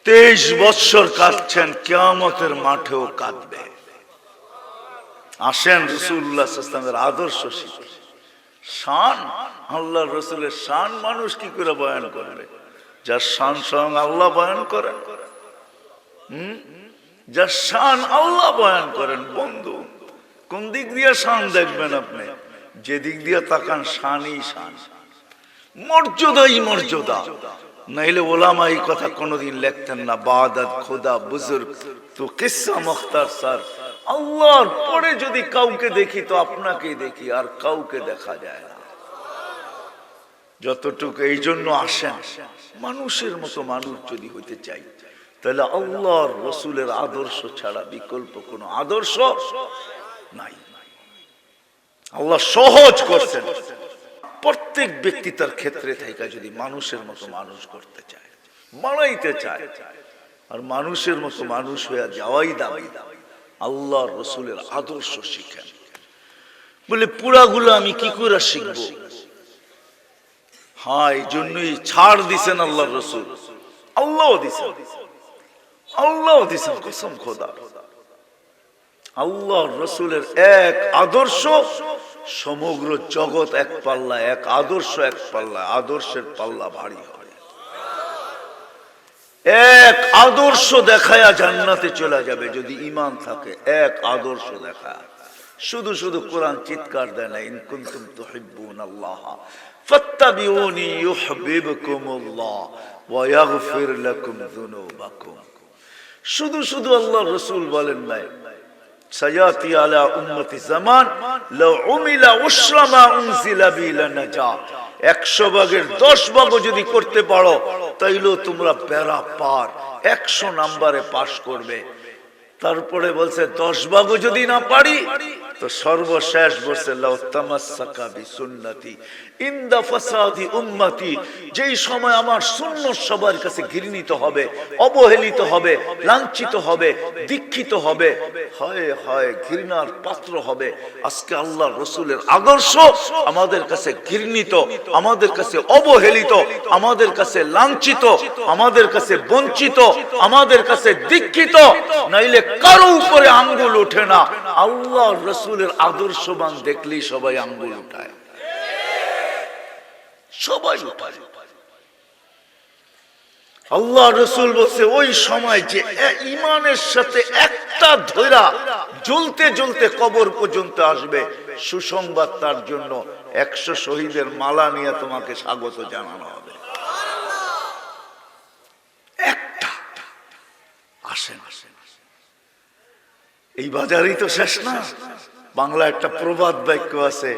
23 বৎসর কাঁদছেন, কিয়ামতের মাঠেও কাঁদবে। আসেন রাসূলুল্লাহ সাল্লাল্লাহু আলাইহি ওয়াসাল্লামের আদর্শ শিখি। শান, আল্লাহর রাসূলের শান মানুষ কি করে বয়ান করবে? যার শান স্বয়ং আল্লাহ বয়ান করেন, যার শান আল্লাহ বয়ান করেন। বন্ধু, কোন দিক দিয়ে শান দেখবেন আপনি? যে দিক দিয়ে তাকান শানই শান, মর্যাদাই মর্যাদা। নাইলে ওলামা এই কথা কোনোদিন লিখতেন না, বাদাত খোদা বুজুর্গ তো কিসসা মুখতার স্যার। আল্লাহর পরে যদি কাউকে দেখি তো আপনাকেই দেখি, আর কাউকে দেখা যায় না যতটুকু। এই জন্য আসেন, মানুষের মতো মানুষ যদি হইতে চাই, তাহলে আল্লাহর রাসূলের আদর্শ ছাড়া বিকল্প কোনো আদর্শ নাই। আল্লাহ সহজ করছেন, প্রত্যেক ব্যক্তি তার ক্ষেত্রে থেকে যদি মানুষের মতো মানুষ করতে চায়, বানাইতে চায়, আর মানুষের মতো মানুষ হয়ে যাওয়াই দাবি, আল্লাহর রাসূলের আদর্শ শিখেন। বলে পুরাগুলো আমি কি করে শিখবো? হ্যাঁ, এই জন্যই ছাড় দিছেন আল্লাহর রাসূল, আল্লাহ দিছেন, আল্লাহ দিছেন, কসম খোদা। আল্লাহর রাসূলের এক আদর্শ, সমগ্র জগৎ এক পাল্লা, এক আদর্শ এক পাল্লা, আদর্শের পাল্লা ভারী হয়। এক আদর্শ দেখায়া জান্নাতে চলে যাবে যদি ঈমান থাকে, এক আদর্শ দেখায়। শুধু শুধু কোরআন চিৎকার দেয় না, ইন কুনতুম তুহিব্বুনাল্লাহ ফাত্তাবিউনি ইউহিব্বুকুমুল্লাহ ওয়া ইয়াগফির লাকুম যুনুবাকুম। শুধু শুধু আল্লাহর রাসূল বলেন নাই, সায়াতি আলা উম্মতি জামান লাউ উমিলা উশরা মা উনজিলা বি লানাজা। 100 ভাগের 10 ভাগও যদি করতে পারো তাইলেও তোমরা বেড়া পার, 100 নম্বরে পাস করবে। তারপরে বলছে 10 ভাগও যদি না পারি তো সর্বশেষ বলছে লাউ তামাসসাকা বিসুন্নতি, ইন্দা ফাসাদি উম্মতি, যেই সময় আমার সুন্নাত সবার কাছে ঘৃণিত হবে, অবহেলিত হবে, লাঞ্ছিত হবে, দীক্ষিত হবে, হয় হয় ঘৃণার পাত্র হবে। আজকে আল্লাহর রাসূলের আদর্শ আমাদের কাছে ঘৃণিত, আমাদের কাছে অবহেলিত, আমাদের কাছে লাঞ্ছিত, আমাদের কাছে বঞ্চিত, আমাদের কাছে দীক্ষিত। নাইলে কারো উপরে আঙ্গুল ওঠে না, আল্লাহর রাসূলের আদর্শবান দেখলেই সবাই আঙ্গুল উঠায়, সবাই উঠায়। আল্লাহ রাসূল বলছে ওই সময় যে ঈমানের সাথে একটা ধৈরা জ্বলতে জ্বলতে কবর পর্যন্ত আসবে, সুসংবাদ তার জন্য 100 শহীদের মালা নিয়ে তোমাকে স্বাগত জানানো হবে। একটা আসেন, এই বাজারই তো শেষ না। বাংলা একটা প্রবাদ বাক্য আছে,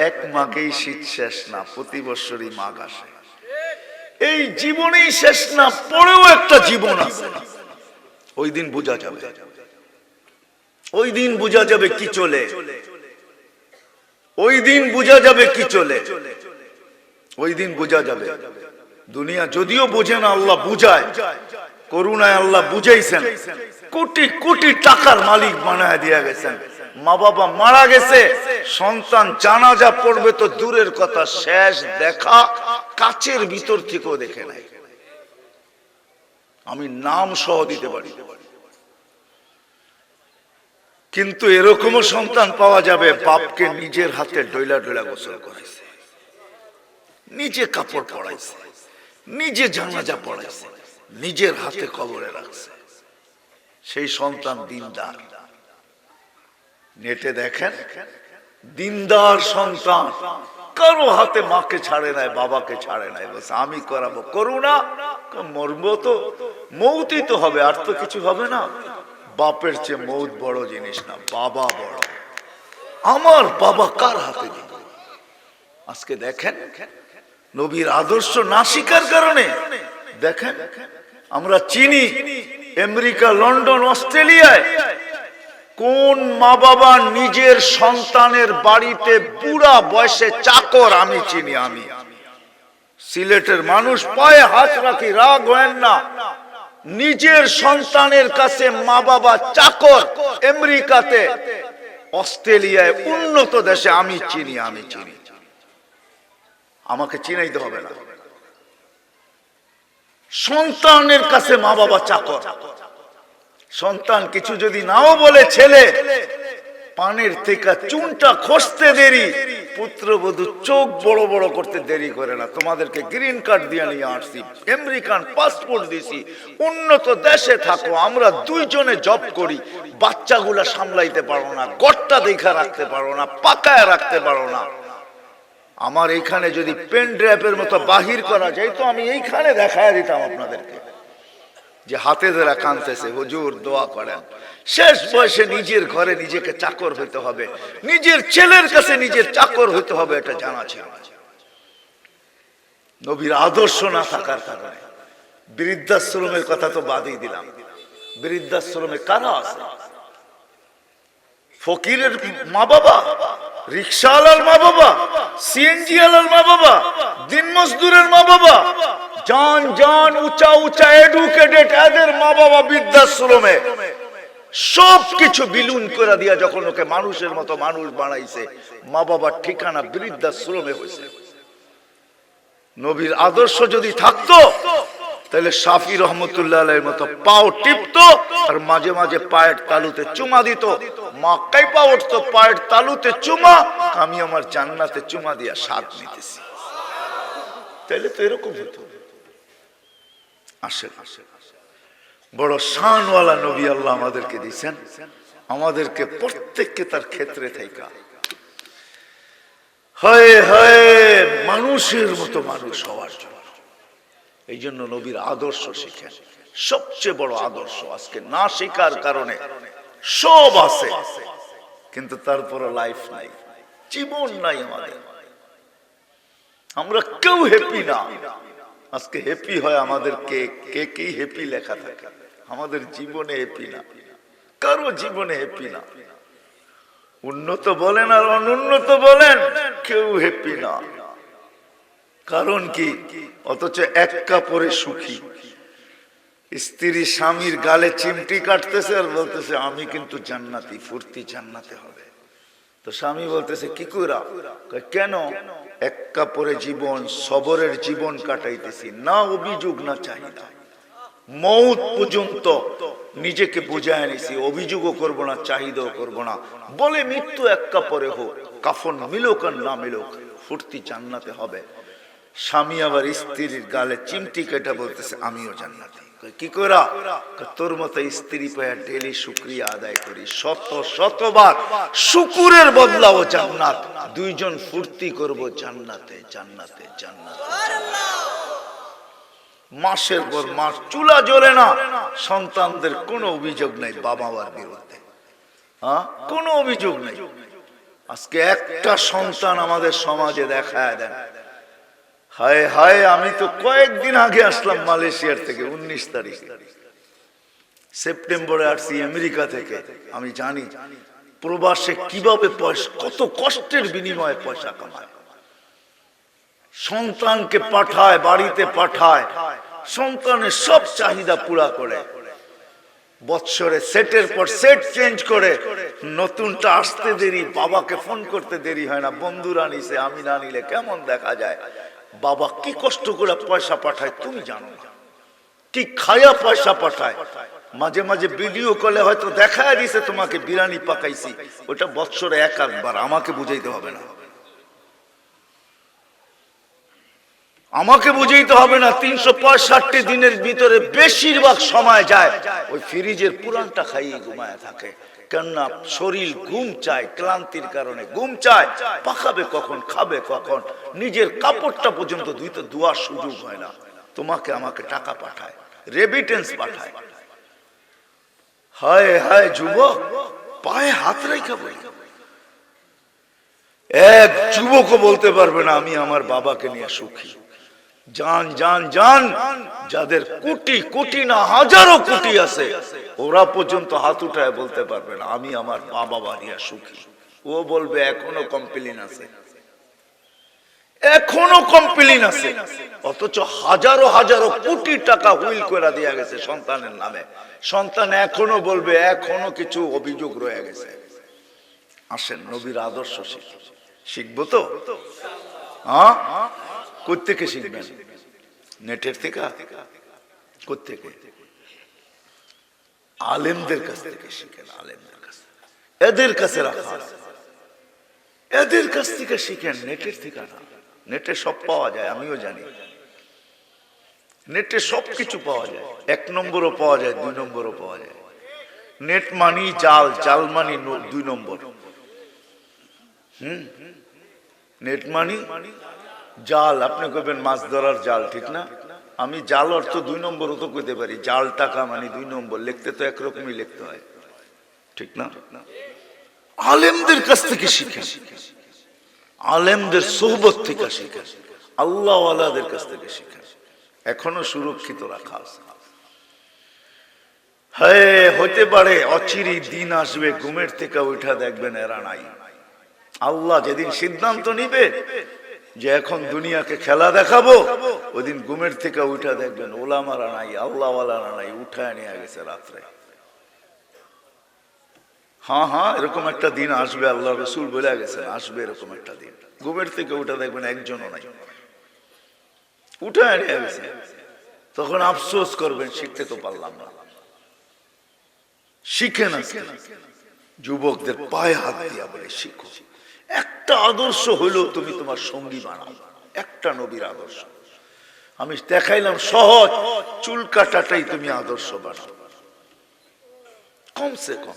এক মাঘেই শীত শেষ না, প্রতি বছরই মাঘ আসে। এই জীবনেই শেষ না, পরেও একটা জীবন আছে। ওই দিন বোঝা যাবে, ওই দিন বোঝা যাবে কি চলে, ওই দিন বোঝা যাবে কি চলে, ওই দিন বোঝা যাবে। দুনিয়া যদিও বোঝে না, আল্লাহ বুঝায়, করুণায় আল্লাহ বুঝাইছেন, কোটি কোটি টাকার মালিক বানায় দিয়া গেছেন। মা বাবা মারা গেছে, সন্তান জানাজা পড়বে তো দূরের কথা, শেষ দেখা কাচের ভিতর থেকেও দেখে নাই। আমি নাম সহ দিতে পারি। কিন্তু এরকমও সন্তান পাওয়া যাবে, বাপকে নিজের হাতে ডইলা ডইলা গোসল করাইছে, নিজে কাপড় পরাইছে, নিজে জানাজা পড়াইছে, নিজের হাতে কবরে রাখছে। সেই সন্তান দিনদার। নেটে দেখেন, দিনদার সন্তান কারো হাতে মাকে ছাড়ে নাই, বাবাকে ছাড়ে নাই, বলছে আমি করাবো। করুণা, মরবো তো, মৌতই তো হবে, আর তো কিছু হবে না। বাপের চেয়ে মৌত বড় জিনিস না, বাবা বড়। আমার বাবা কার হাতে দিব? আজকে দেখেন, নবীর আদর্শ না শিকার কারণে দেখেন, আমরা চিনি আমেরিকা, লন্ডন, অস্ট্রেলিয়ায় কোন মা বাবা নিজের সন্তানের বাড়িতে বুড়া বয়সে চাকর, আমি চিনি। আমি সিলেটের মানুষ, পায়ে হাত রাখি, রাগ হয় না, নিজের সন্তানের কাছে মা বাবা চাকর। আমেরিকাতে, অস্ট্রেলিয়ায়, উন্নত দেশে আমি চিনি, আমি চিনি। আমাকে চিনাইতে হবে না, সন্তানের কাছে মা বাবা চাকর। সন্তান কিছু যদি নাও বলে, ছেলে পানের থেকে চুনটা খসতে দেরি, পুত্রবধূ চোখ বড় বড় করতে দেরি করে না। তোমাদেরকে গ্রিন কার্ড দিয়ে নিয়ে আসছি, আমেরিকান পাসপোর্ট দিছি, উন্নত দেশে থাকো, আমরা দুইজনে জব করি, বাচ্চাগুলা সামলাইতে পারো না, গড়টা দেখা রাখতে পারো না, পাকায় রাখতে পারো না। আমার এইখানে যদি পেন ড্রাইভের মতো বাহির করা যায় তো আমি এইখানে দেখায় দিতাম আপনাদেরকে, যে হাতে ধরা কাঁদতেছে, হুজুর দোয়া করেন। শেষ বয়সে নিজের ঘরে নিজেকে চাকর হইতে হবে, নিজের ছেলের কাছে নিজের চাকর হইতে হবে, এটা জানা ছিল। নবীর আদর্শ না থাকার কারণে বৃদ্ধাশ্রমের কথা তো বাদই দিলাম। বৃদ্ধাশ্রমে কারা আছে? ফকিরের মা বাবা, রিক্সাওয়ালার মা বাবা, সিএনজি ওয়ালার মা বাবা, দিন মজদুরের মা বাবা, জান জান উঁচা উঁচা এডুকেটেড, এদের মা বাবা বৃদ্ধাশ্রমে। সবকিছু বিলুন করে দিয়া যখন ওকে মানুষের মতো মানুষ বানাইছে, মা বাবার ঠিকানা বৃদ্ধাশ্রমে হয়েছে। নবীর আদর্শ যদি থাকতো তাহলে শাফি রহমতুল্লাহ আলাইহির মতো পাও টিপতো আর মাঝে মাঝে পায়ের তালুতে চুমা দিত। মা কাইপা উঠতো, পায়ের তালুতে চুমা, আমি আমার জান্নাতে চুমা দিয়া স্বাদ নিতেছি। তাহলে তো এরকম হতো। আসেন, বড় শানওয়ালা নবী আল্লাহ আমাদেরকে দিয়েছেন, আমাদেরকে প্রত্যেককে তার ক্ষেত্রে থাইকা হয় হয় মানুষের মতো মানুষ হওয়ার জন্য। এই জন্য নবীর আদর্শ শিখেন, সবচেয়ে বড় আদর্শ। আজকে না শিখার কারণে সব আছে কিন্তু তারপরে লাইফ নাই, জীবন নাই আমাদের। আমরা কেউ হ্যাপি না। আজকে হ্যাপি হয় আমাদের কে কি হ্যাপি লেখা থাকে, আমাদের জীবনে হ্যাপি না, কারো জীবনে হ্যাপি না। উন্নত বলেন আর অনুন্নত বলেন, কেউ হ্যাপি না। কারণ কি? অথচ এক কাপড়ে সুখী। স্ত্রী স্বামীর গালে চিমটি কাটতেছে আর বলতেছে আমি কিন্তু জান্নাতি, ফুর্তি জান্নাতে হবে। তো স্বামী বলতেছে কি কইরা? কেন? এক কাপড়ে জীবন, সবরের জীবন কাটাইতেছি, না অভিযোগ না চাহিদা, মৌত পর্যন্ত নিজেকে বুঝায় নিছি, অভিযোগও করবো না, চাহিদাও করবো না, বলে মৃত্যু এক কাপড়ে হোক, কাফন মিলুক আর না মিলুক, ফুর্তি জান্নাতে হবে। স্বামী আবার স্ত্রীর গালে চিমটি কেটে বলতেছে আমিও জান্নাতি। কি করা? তোর মতো স্ত্রী পায়া ডেলি শুকরিয়া আদায় করি, শত শতবার শুকুরের বদলাও জান্নাত, দুইজন ফুর্তি করব জান্নাতে জান্নাতে জান্নাতে। মাসের পর মাস চুলা জ্বলে না, সন্তানদের কোনো অভিযোগ নাই বাবা মার বিরুদ্ধে, কোনো অভিযোগ নেই। আজকে একটা সন্তান আমাদের সমাজে দেখায় দেন, হায় হায়, আমি তো কয়েকদিন আগে আসলাম মালয়েশিয়ার থেকে, 19 তারিখে সেপ্টেম্বরে আসছি আমেরিকা থেকে। আমি জানি প্রবাসে কিভাবে পয়সা, কত কষ্টের বিনিময়ে পয়সা কামায়, সন্তানকে পাঠায়, বাড়িতে পাঠায়, সন্তানের সব চাহিদা পুরা করে, বৎসরে সেটের পর সেট চেঞ্জ করে, নতুনটা আসতে দেরি, বাবাকে ফোন করতে দেরি হয় না, বন্ধুরা নিছে, আমি না নিলে কেমন দেখা যায়। বাবা কি কষ্ট করে পয়সা পাঠায় তুমি জানো না, কি খায়া পয়সা পাঠায়। মাঝে মাঝে ভিডিও কলে হয়তো দেখায় দিছে তোমাকে বিরিয়ানি পাকাইছি, ওটা বৎসরে এক আধবার, আমাকে বুঝাইতে হবে না, আমাকে বুঝাইতে হবে না। 365 দিনের ভিতরে বেশিরভাগ সময় যায় ওই ফ্রিজের পুরানটা খাইয়ে ঘুমায় থাকে, কেননা শরীর ঘুম চায়, ক্লান্তির কারণে ঘুম চায়। পাকাবে কখন, খাবে কখন, নিজের কাপড়টা পর্যন্ত ধুইতে ধোয়ার সুযোগ হয় না। তোমাকে আমাকে টাকা পাঠায়, রেমিটেন্স পাঠায়। হায় হায় যুবক, পায়ে হাত রেখে বলি, এক যুবকও বলতে পারবে না আমি আমার বাবাকে নিয়ে সুখী। জান জান জান, যাদের কোটি কোটি না হাজারো কোটি আছে, ওরা পর্যন্ত হাত উঠায় বলতে পারবে না আমি আমার বাবা বাড়িয়া সুখী। ও বলবে এখনো কমপ্লেইন আছে, এখনো কমপ্লেইন আছে। অথচ হাজারো হাজারো কোটি টাকা হুইল করে দেয়া গেছে সন্তানের নামে, সন্তান এখনো বলবে এখনো কিছু অভিযোগ রয়ে গেছে। আসেন নবীর আদর্শ শিখবো তো। হ্যাঁ, কোত্থেকে শিখবেন? নেটের থেকে? কোত্থেকে? আলেমদের কাছ থেকে শিখেন, আলেমদের কাছ, এদের কাছে রাখা, এদের কাছ থেকে শিখেন, নেটের থেকে না। নেটে সব পাওয়া যায়, আমিও জানি, নেটে সব কিছু পাওয়া যায়, 1 নম্বরও পাওয়া যায়, 2 নম্বরও পাওয়া যায়। নেট মানি জাল, জাল মানি 2 নম্বর। নেট মানি জাল, আপনি কইবেন মাছ ধরার জাল, ঠিক না? আমি জাল অর্থ 2 নম্বরও তো কইতে পারি, জাল টাকা মানে 2 নম্বর, লিখতে তো একরকমই লিখতে হয়, ঠিক না? আলেমদের কাছ থেকে শিখেন, আলেমদের সোহবত থেকে শিখেন, আল্লাহ ওয়ালাদের কাছ থেকে শিখেন, এখনো সুরক্ষিত রাখা আছে। হ্যাঁ, হতে পারে অচিরেই দিন আসবে ঘুমের থেকে উঠা দেখবেন এরা নাই। আল্লাহ যেদিন সিদ্ধান্ত নিবে যে এখন দুনিয়াকে খেলা দেখাবো, ওইদিন ঘুমের থেকে উঠা দেখবেন ওলামারা নাই, আল্লাহ ওয়ালারা নাই, উঠায় নিয়ে গেছে রাত্রে। হ্যাঁ হ্যাঁ, এরকম একটা দিন আসবে, আল্লাহ রসুল বলে গেছেন আসবে এরকম একটা দিন। ঘুমের থেকে উঠা দেখবেন একজনও নাই, উঠায় নিয়ে গেছে। তখন আফসোস করবেন শিখতে তো পারলাম না। শিখে না, যুবকদের পায়ে হাত দিয়া বলে শিখো। একটা আদর্শ হইলো তুমি তোমার সঙ্গী বানাও, একটা নবীর আদর্শ। আমি দেখাইলাম সহজ, চুল কাটাটাই তুমি আদর্শ বানাও, কমসে কম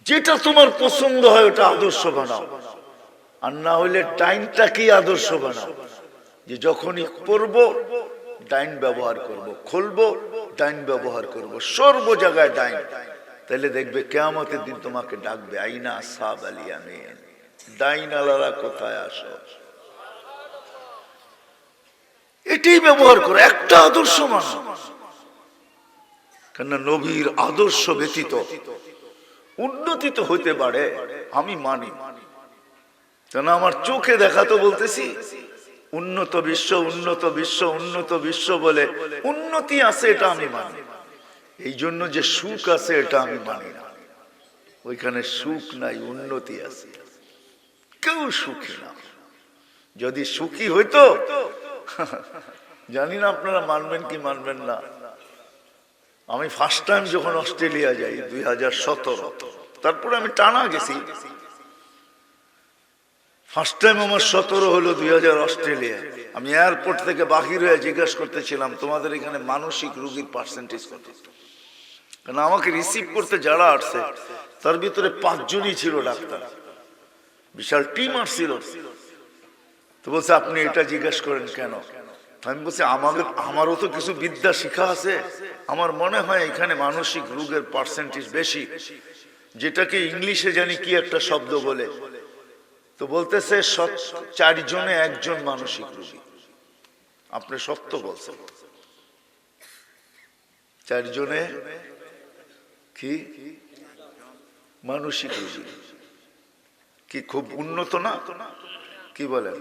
যেটা তোমার পছন্দ হয় ওটা আদর্শ বানাও। আর না হইলে ডাইনটাকেই আদর্শ বানাও, যে যখনই পড়বো ডাইন ব্যবহার করব, খুলবো ডাইন ব্যবহার করব, সর্ব জায়গায় ডাইন। তাহলে দেখবে কিয়ামতের দিন তোমাকে ডাকবে আইনা আসহাব আল ইয়ামিন, ডাইন আলারা কোথায় আসো। এটাই ব্যবহার করো, একটা আদর্শ মানো। কেন নবীর আদর্শ ব্যতীত উন্নতি তো হইতে পারে, আমি মানি, কেন আমার চোখে দেখা তো বলতেছি উন্নত বিশ্ব উন্নত বিশ্ব উন্নত বিশ্ব বলে উন্নতি আছে এটা আমি মানি, এই জন্য যে সুখ আছে এটা আমি মানি না। ওইখানে সুখ নাই, উন্নতি আছে। কেউ সুখী না। যদি সুখী হইতো, জানি না আপনারা মানবেন কি মানবেন না, আমি ফার্স্ট টাইম যখন অস্ট্রেলিয়া যাই 2017, তারপরে আমি টানা গেছি। ফার্স্ট টাইম আমার 17 হলো 2000 অস্ট্রেলিয়া। আমি এয়ারপোর্ট থেকে বাহির হয়ে জিজ্ঞাসা করতেছিলাম তোমাদের এখানে মানসিক রোগীর পার্সেন্টেজ কত, কারণ আমাকে রিসিভ করতে যারা আসছে তার ভিতরে 5 জনই ছিল ডাক্তার, বিশাল টিম আসছিল। তো বলছে আপনি এটা জিজ্ঞাসা করেন কেন? আমি বলছি আমারও তো কিছু বিদ্যা শিখা আছে, আমার মনে হয় এখানে মানসিক রোগের পার্সেন্টেজ বেশি, যেটাকে ইংলিশে জানি কি একটা শব্দ বলে। তো বলতেছে 4 জনে 1 জন মানসিক রোগী। আপনি সত্য বলছেন, 4 জনে কি মানসিক রোগী, কি খুব উন্নত না? কি বলেন?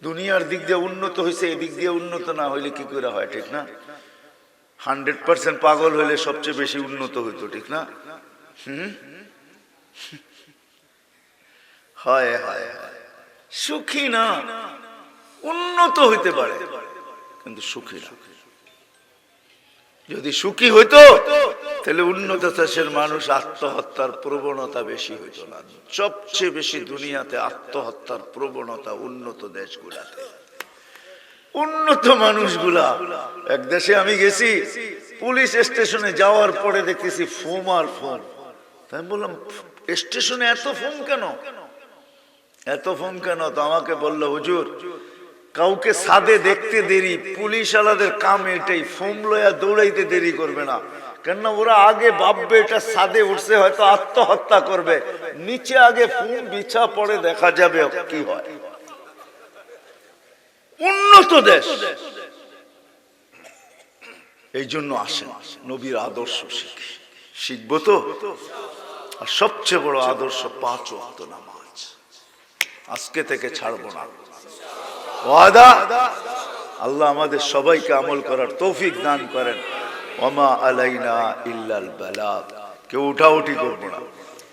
দুনিয়ার দিক দিয়ে উন্নত হয়েছে, এদিক দিয়ে উন্নত না হইলে কি করে হয়, ঠিক না? 100% পাগল হইলে সবচেয়ে বেশি উন্নত হইতো, ঠিক না? হয় হয় সুখী না, উন্নত হইতে পারে কিন্তু সুখী না। যদি সুখী হইতো তাহলে উন্নত দেশের মানুষ আত্মহত্যার প্রবণতা বেশি হইতো না। সবচেয়ে বেশি দুনিয়াতে আত্মহত্যার প্রবণতা উন্নত দেশগুলাতে। উন্নত মানুষগুলা, এক দেশে আমি গেছি, পুলিশ স্টেশনে যাওয়ার পরে দেখতেছি ফোম আর ফোম। আমি বললাম স্টেশনে এত ফোম কেন, এত ফোম কেন? তো আমাকে বললো হুজুর কাউকে সাদে দেখতে দেরি, পুলিশ আলাদের কাম এটাই, ফোম লয়া দৌড়াইতে দেরি করবে না, কেননা ওরা আগে ভাববে এটা সাদে উঠছে হয়তো আত্মহত্যা করবে, নিচে আগে ফোম বিছা পড়ে দেখা যাবে কি হয়। উন্নত দেশ, এই জন্য আসেন নবীর আদর্শ শিখি, শিখবো তো। আর সবচেয়ে বড় আদর্শ 5 ওয়াক্ত নামাজ, আজকে থেকে ছাড়বো না, ওয়াদা। আল্লাহ আমাদের সবাইকে আমল করার তৌফিক দান করেন। ওমা আলাইনা ইল্লাল বালাগ, কেউ উঠাউঠি করবো না।